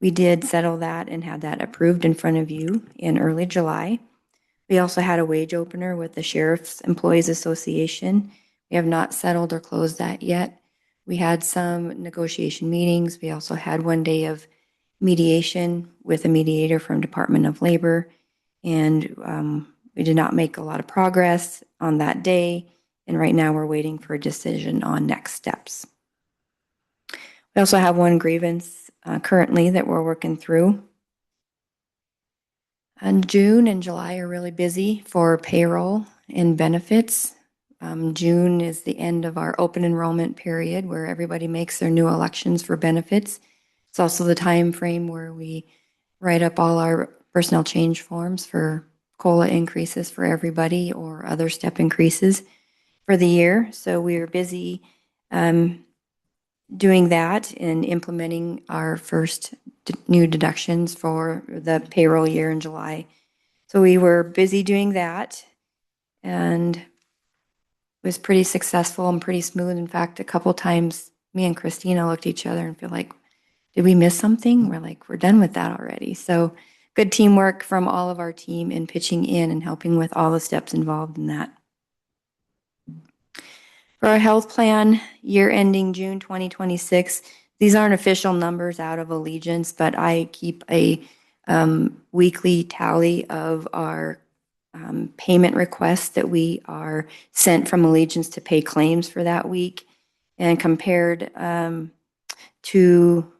We did settle that and had that approved in front of you in early July. We also had a wage opener with the Sheriff's Employees Association. We have not settled or closed that yet. We had some negotiation meetings. We also had one day of mediation with a mediator from Department of Labor, and we did not make a lot of progress on that day. And right now we're waiting for a decision on next steps. We also have one grievance currently that we're working through. And June and July are really busy for payroll and benefits. June is the end of our open enrollment period where everybody makes their new elections for benefits. It's also the time frame where we write up all our personnel change forms for COLA increases for everybody or other step increases for the year. So we are busy doing that and implementing our first new deductions for the payroll year in July. So we were busy doing that, and it was pretty successful and pretty smooth. In fact, a couple times me and Christina looked at each other and feel like, did we miss something? We're like, we're done with that already. So good teamwork from all of our team in pitching in and helping with all the steps involved in that. For our health plan, year ending June 2026, these aren't official numbers out of Allegiance, but I keep a weekly tally of our payment requests that we are sent from Allegiance to pay claims for that week. And compared to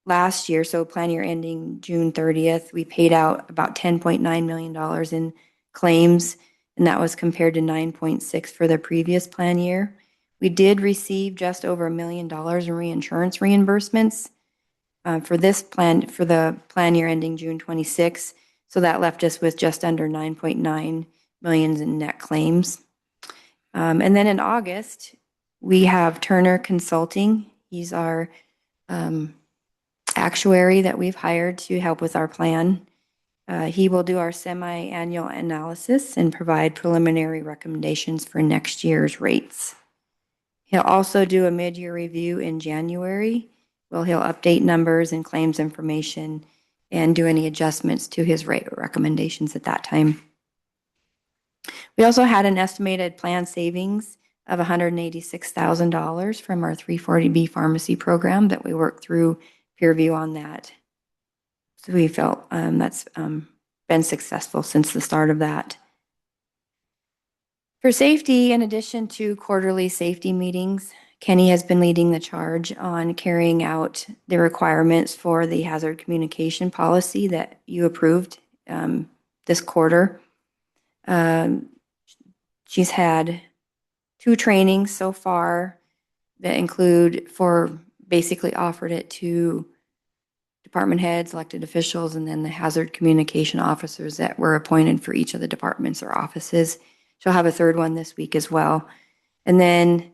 last year, so plan year ending June 30th, we paid out about $10.9 million in claims, and that was compared to 9.6 for the previous plan year. We did receive just over $1 million in reinsurance reimbursements for this plan, for the plan year ending June 26. So that left us with just under 9.9 million in net claims. And then in August, we have Turner Consulting. He's our actuary that we've hired to help with our plan. He will do our semi-annual analysis and provide preliminary recommendations for next year's rates. He'll also do a mid-year review in January. Well, he'll update numbers and claims information and do any adjustments to his rate recommendations at that time. We also had an estimated plan savings of $186,000 from our 340B pharmacy program that we worked through peer review on that. So we felt that's been successful since the start of that. For safety, in addition to quarterly safety meetings, Kenny has been leading the charge on carrying out the requirements for the hazard communication policy that you approved this quarter. She's had 2 trainings so far that include basically offered it to department heads, elected officials, and then the hazard communication officers that were appointed for each of the departments or offices. She'll have a 3rd one this week as well. And then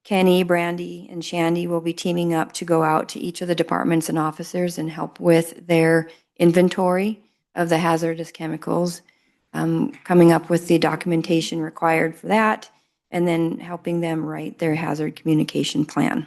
Kenny, Brandy, and Shandy will be teaming up to go out to each of the departments and officers and help with their inventory of the hazardous chemicals, coming up with the documentation required for that, and then helping them write their hazard communication plan.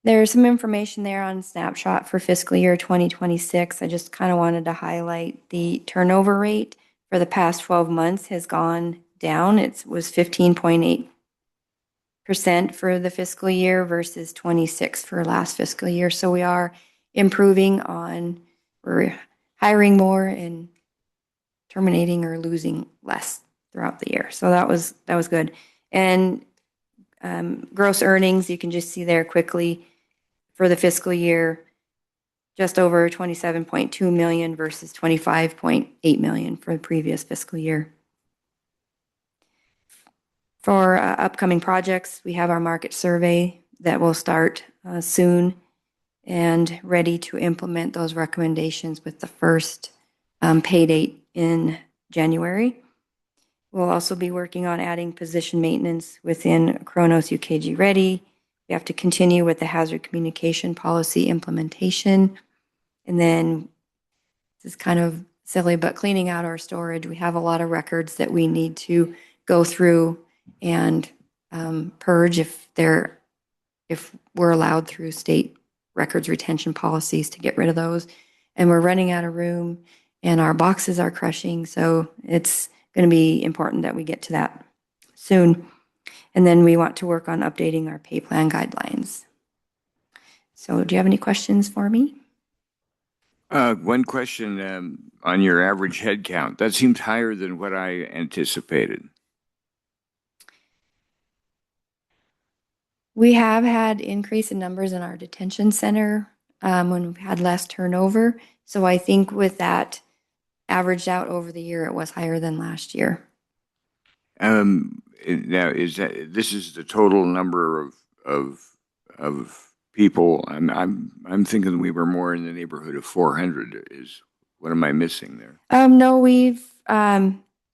There's some information there on snapshot for fiscal year 2026. I just kind of wanted to highlight the turnover rate for the past 12 months has gone down. It was 15.8% for the fiscal year versus 26 for last fiscal year. So we are improving we're hiring more and terminating or losing less throughout the year. So that was good. And gross earnings, you can just see there quickly for the fiscal year, just over 27.2 million versus 25.8 million for the previous fiscal year. For upcoming projects, we have our market survey that will start soon and ready to implement those recommendations with the first pay date in January. We'll also be working on adding position maintenance within Kronos UKG Ready. We have to continue with the hazard communication policy implementation. And then, this is kind of silly, but cleaning out our storage. We have a lot of records that we need to go through and purge if we're allowed through state records retention policies to get rid of those. And we're running out of room and our boxes are crushing. So it's going to be important that we get to that soon. And then we want to work on updating our pay plan guidelines. So do you have any questions for me? One question on your average head count. That seems higher than what I anticipated. We have had increase in numbers in our detention center when we've had less turnover. So I think with that averaged out over the year, it was higher than last year. Now, this is the total number of people? I'm thinking we were more in the neighborhood of 400. What am I missing there? No,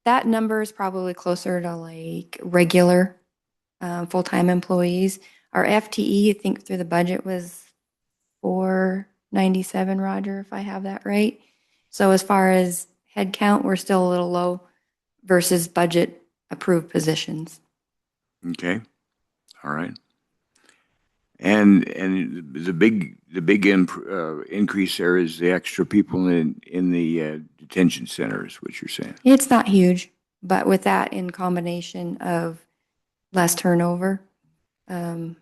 that number is probably closer to like regular full-time employees. Our FTE, I think through the budget was 497, Roger, if I have that right. So as far as head count, we're still a little low versus budget approved positions. Okay. All right. And the big increase there is the extra people in the detention centers, what you're saying. It's not huge, but with that in combination of less turnover, I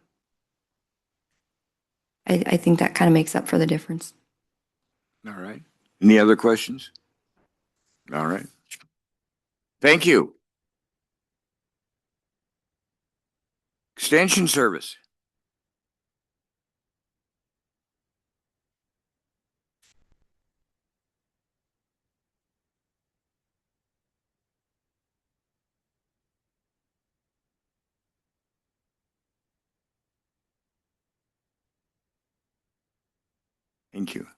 think that kind of makes up for the difference. All right. Any other questions? All right. Thank you. Extension service. Thank you.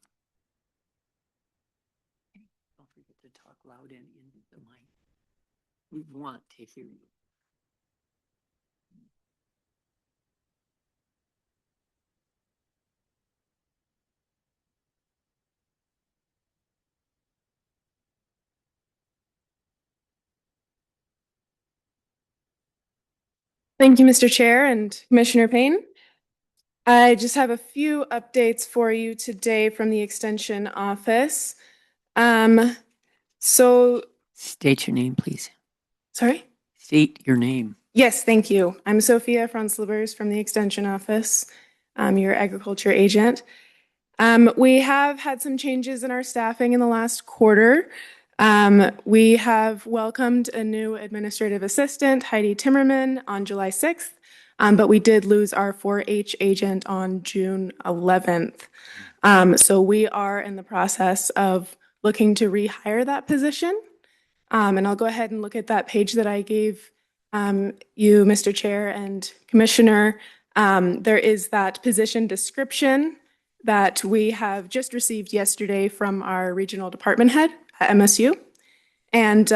Don't forget to talk loud and into the mic. We want to hear you. Thank you, Mr. Chair and Commissioner Payne. I just have a few updates for you today from the Extension Office. So, State your name, please. sorry? State your name. Yes, thank you. I'm Sophia Franslivers from the Extension Office. I'm your agriculture agent. We have had some changes in our staffing in the last quarter. We have welcomed a new administrative assistant, Heidi Timmerman, on July 6th, but we did lose our 4-H agent on June 11th. So we are in the process of looking to rehire that position. And I'll go ahead and look at that page that I gave you, Mr. Chair and Commissioner. There is that position description that we have just received yesterday from our regional department head at MSU. And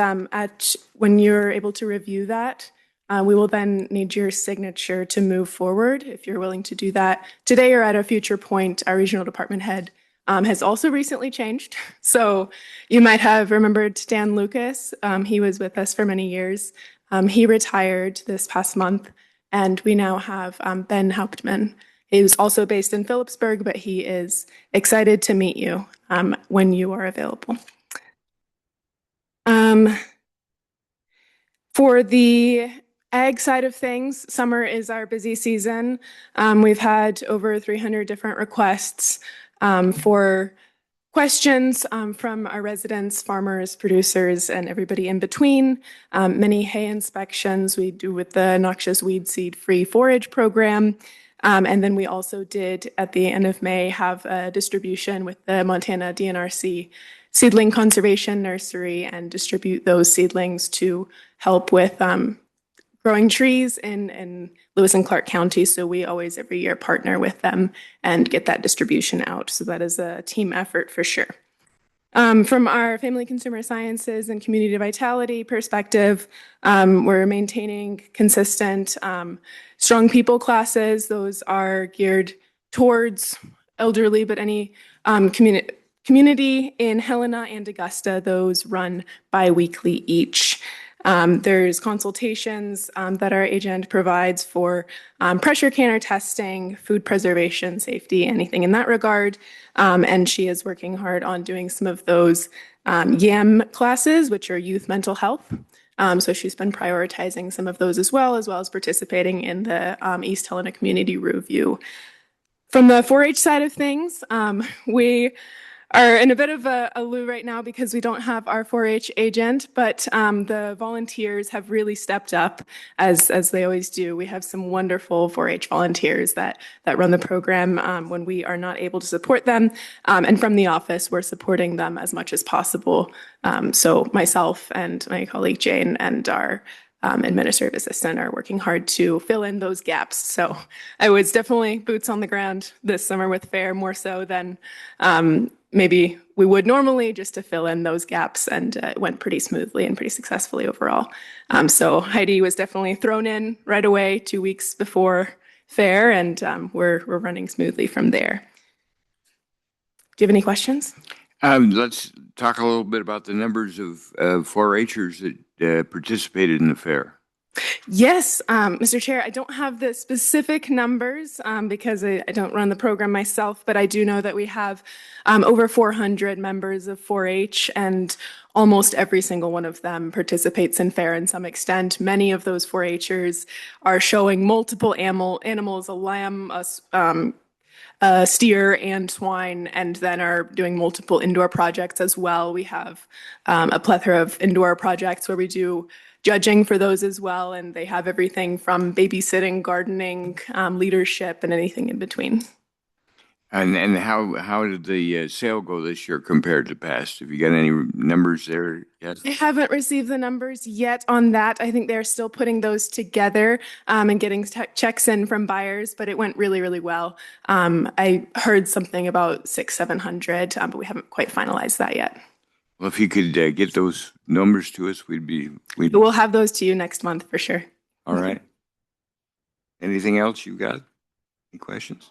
when you're able to review that, we will then need your signature to move forward. If you're willing to do that today or at a future point, our regional department head has also recently changed. So you might have remembered Dan Lucas. He was with us for many years. He retired this past month, and we now have Ben Hauptmann. He was also based in Phillipsburg, but he is excited to meet you when you are available. For the ag side of things, summer is our busy season. We've had over 300 different requests for questions from our residents, farmers, producers, and everybody in between. Many hay inspections we do with the noxious weed seed free forage program. And then we also did, at the end of May, have a distribution with the Montana DNRC Seedling Conservation Nursery and distribute those seedlings to help with growing trees in Lewis and Clark County. So we always, every year, partner with them and get that distribution out. So that is a team effort for sure. From our family consumer sciences and community vitality perspective, we're maintaining consistent strong people classes. Those are geared towards elderly, but any community in Helena and Augusta. Those run bi-weekly each. There's consultations that our agent provides for pressure canner testing, food preservation, safety, anything in that regard. And she is working hard on doing some of those YAM classes, which are youth mental health. So she's been prioritizing some of those as well as participating in the East Helena Community Review. From the 4-H side of things, we are in a bit of a loo right now because we don't have our 4-H agent, but the volunteers have really stepped up as they always do. We have some wonderful 4-H volunteers that run the program when we are not able to support them. And from the office, we're supporting them as much as possible. So myself and my colleague Jane and our administrative assistant are working hard to fill in those gaps. So I was definitely boots on the ground this summer with FAIR, more so than maybe we would normally, just to fill in those gaps, and it went pretty smoothly and pretty successfully overall. So Heidi was definitely thrown in right away 2 weeks before FAIR, and we're running smoothly from there. Do you have any questions? Let's talk a little bit about the numbers of 4-Hers that participated in the fair. Yes, Mr. Chair, I don't have the specific numbers because I don't run the program myself, but I do know that we have over 400 members of 4-H, and almost every single one of them participates in fair in some extent. Many of those 4-Hers are showing multiple animals, a lamb, a steer, and swine, and then are doing multiple indoor projects as well. We have a plethora of indoor projects where we do judging for those as well, and they have everything from babysitting, gardening, leadership, and anything in between. And how did the sale go this year compared to past? Have you got any numbers there yet? I haven't received the numbers yet on that. I think they're still putting those together and getting checks in from buyers, but it went really, really well. I heard something about 700, but we haven't quite finalized that yet. Well, if you could get those numbers to us, We'll have those to you next month for sure. All right. Anything else you got? Any questions?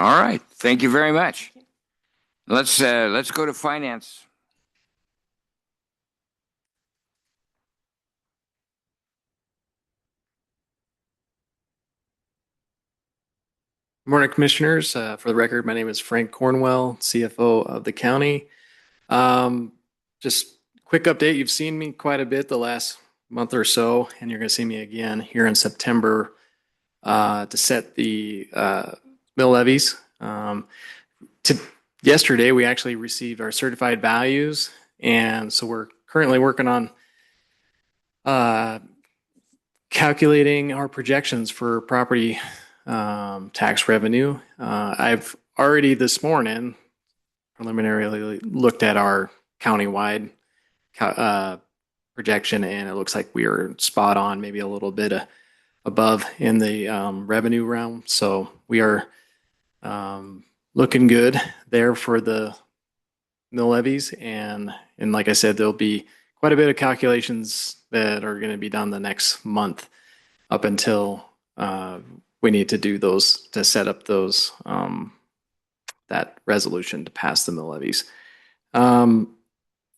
All right. Thank you very much. Let's go to finance. Morning, Commissioners. For the record, my name is Frank Cornwell, CFO of the county. Just quick update. You've seen me quite a bit the last month or so, and you're going to see me again here in September to set the mill levies. Yesterday, we actually received our certified values, and so we're currently working on calculating our projections for property tax revenue. I've already this morning preliminarily looked at our countywide projection, and it looks like we are spot on, maybe a little bit above in the revenue realm. So we are looking good there for the mill levies, and like I said, there'll be quite a bit of calculations that are going to be done the next month up until we need to do those to set up those that resolution to pass the mill levies.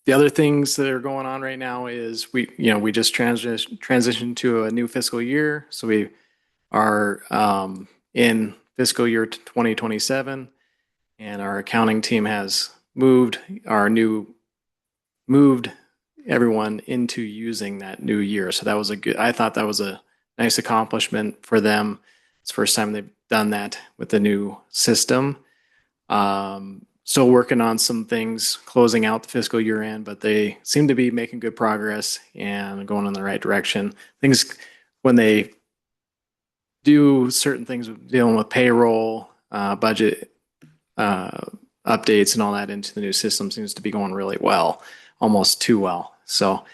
The other things that are going on right now is we just transitioned to a new fiscal year, so we are in fiscal year 2027, and our accounting team has moved everyone into using that new year. So that was I thought that was a nice accomplishment for them. It's the first time they've done that with the new system. Still working on some things, closing out the fiscal year end, but they seem to be making good progress and going in the right direction. Things, when they do certain things dealing with payroll, budget updates and all that into the new system, seems to be going really well, almost too well. So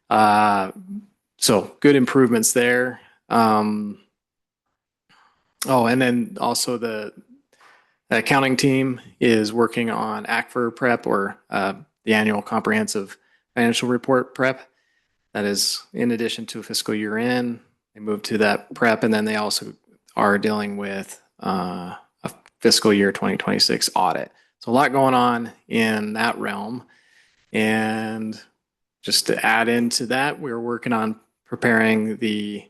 good improvements there. And then also the accounting team is working on ACFR prep, or the annual comprehensive financial report prep. That is in addition to fiscal year end. They moved to that prep, and then they also are dealing with a fiscal year 2026 audit. So a lot going on in that realm. And just to add into that, we're working on preparing the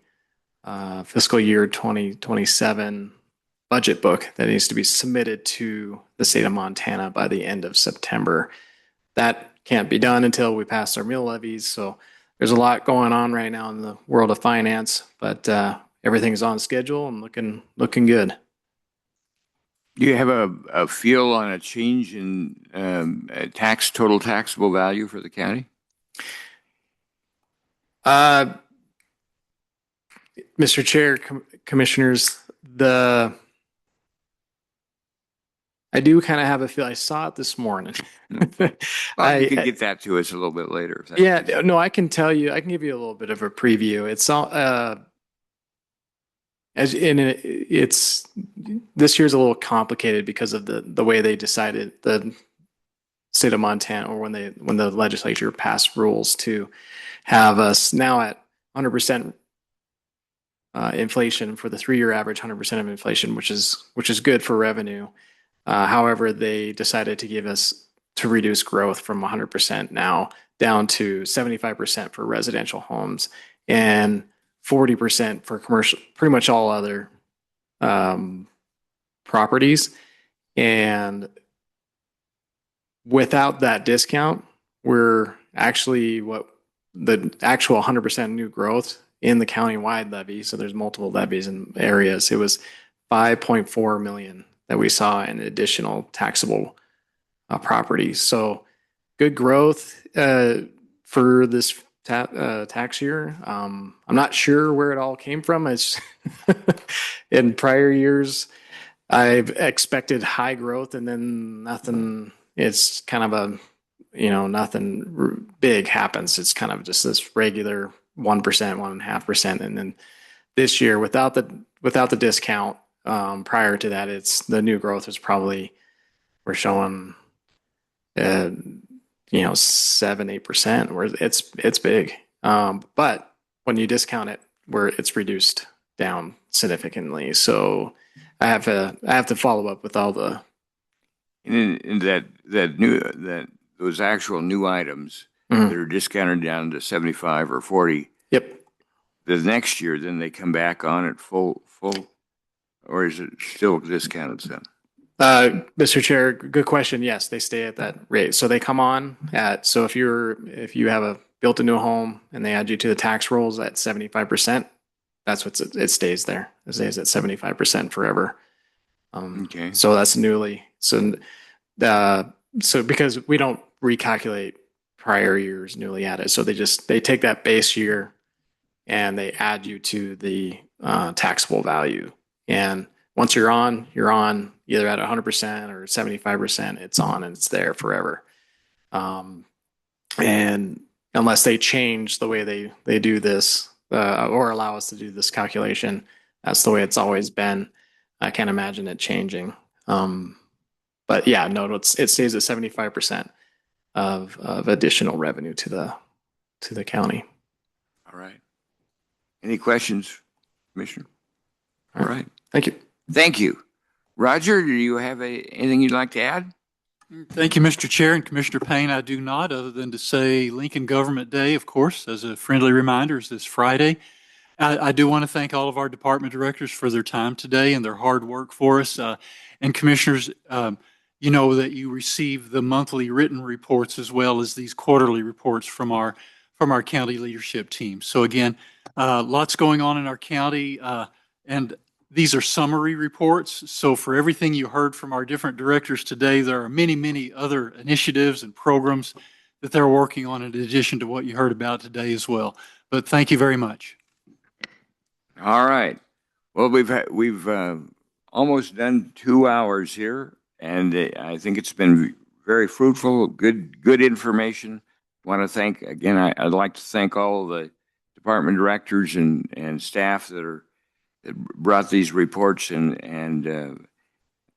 fiscal year 2027 budget book that needs to be submitted to the state of Montana by the end of September. That can't be done until we pass our mill levies. So there's a lot going on right now in the world of finance, but everything's on schedule and looking good. Do you have a feel on a change in total taxable value for the county? Mr. Chair, Commissioners, I do kind of have a feel. I saw it this morning. Well, you can get that to us a little bit later. Yeah, no, I can tell you. I can give you a little bit of a preview. It's all this year's a little complicated because of the way they decided, the state of Montana, or when the legislature passed rules to have us now at 100% inflation for the 3-year average, 100% of inflation, which is good for revenue. However, they decided to reduce growth from 100% now down to 75% for residential homes and 40% for commercial, pretty much all other properties. And without that discount, we're actually the actual 100% new growth in the county-wide levy. So there's multiple levies in areas. It was 5.4 million that we saw in additional taxable properties. So good growth for this tax year. I'm not sure where it all came from. It's in prior years. I've expected high growth and then nothing. It's kind of a, nothing big happens. It's kind of just this regular 1%, 1.5%. And then this year without the discount, prior to that, the new growth is probably, we're showing, 7-8%, where it's big. But when you discount it, where it's reduced down significantly. So I have to follow up with all the. In those actual new items that are discounted down to 75 or 40. Yep. The next year, then they come back on at full, or is it still discounted then? Mr. Chair, good question. Yes, they stay at that rate. So they come on at, so if you have built a new home and they add you to the tax rolls at 75%, that's it stays there. It stays at 75% forever. Okay. So that's newly. So because we don't recalculate prior years newly added. So they take that base year and they add you to the taxable value. And once you're on either at 100% or 75%, it's on and it's there forever. And unless they change the way they do this or allow us to do this calculation, that's the way it's always been. I can't imagine it changing. But yeah, no, it stays at 75% of additional revenue to the county. All right. Any questions, Commissioner? All right. Thank you. Thank you. Roger, do you have anything you'd like to add? Thank you, Mr. Chair and Commissioner Payne. I do not, other than to say Lincoln Government Day, of course, as a friendly reminder, is this Friday. I do want to thank all of our department directors for their time today and their hard work for us. And commissioners, you know that you receive the monthly written reports as well as these quarterly reports from our county leadership team. So again, lots going on in our county, and these are summary reports. So for everything you heard from our different directors today, there are many, many other initiatives and programs that they're working on in addition to what you heard about today as well. But thank you very much. All right. Well, we've almost done 2 hours here, and I think it's been very fruitful, good information. Want to thank again. I'd like to thank all the department directors and staff that brought these reports, and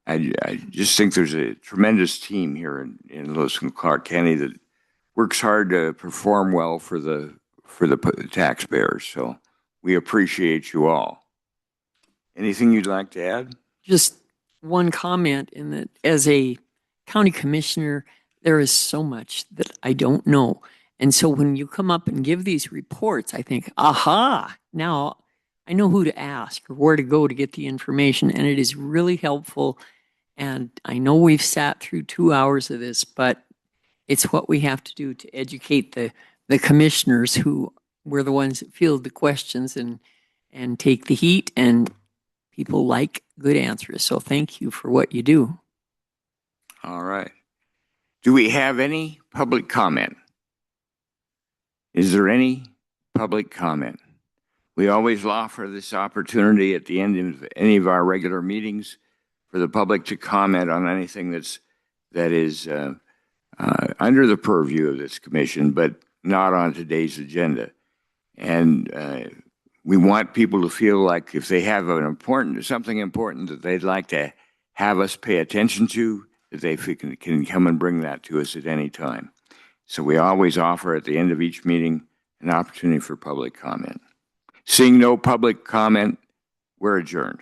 I just think there's a tremendous team here in Lewis and Clark County that works hard to perform well for the taxpayers. So we appreciate you all. Anything you'd like to add? Just one comment in that as a county commissioner, there is so much that I don't know. And so when you come up and give these reports, I think, aha, now I know who to ask or where to go to get the information. And it is really helpful. And I know we've sat through 2 hours of this, but it's what we have to do to educate the commissioners who were the ones that field the questions and take the heat, and people like good answers. So thank you for what you do. All right. Do we have any public comment? Is there any public comment? We always offer this opportunity at the end of any of our regular meetings for the public to comment on anything that is under the purview of this commission, but not on today's agenda. And we want people to feel like if they have something important that they'd like to have us pay attention to, that they can come and bring that to us at any time. So we always offer at the end of each meeting an opportunity for public comment. Seeing no public comment, we're adjourned.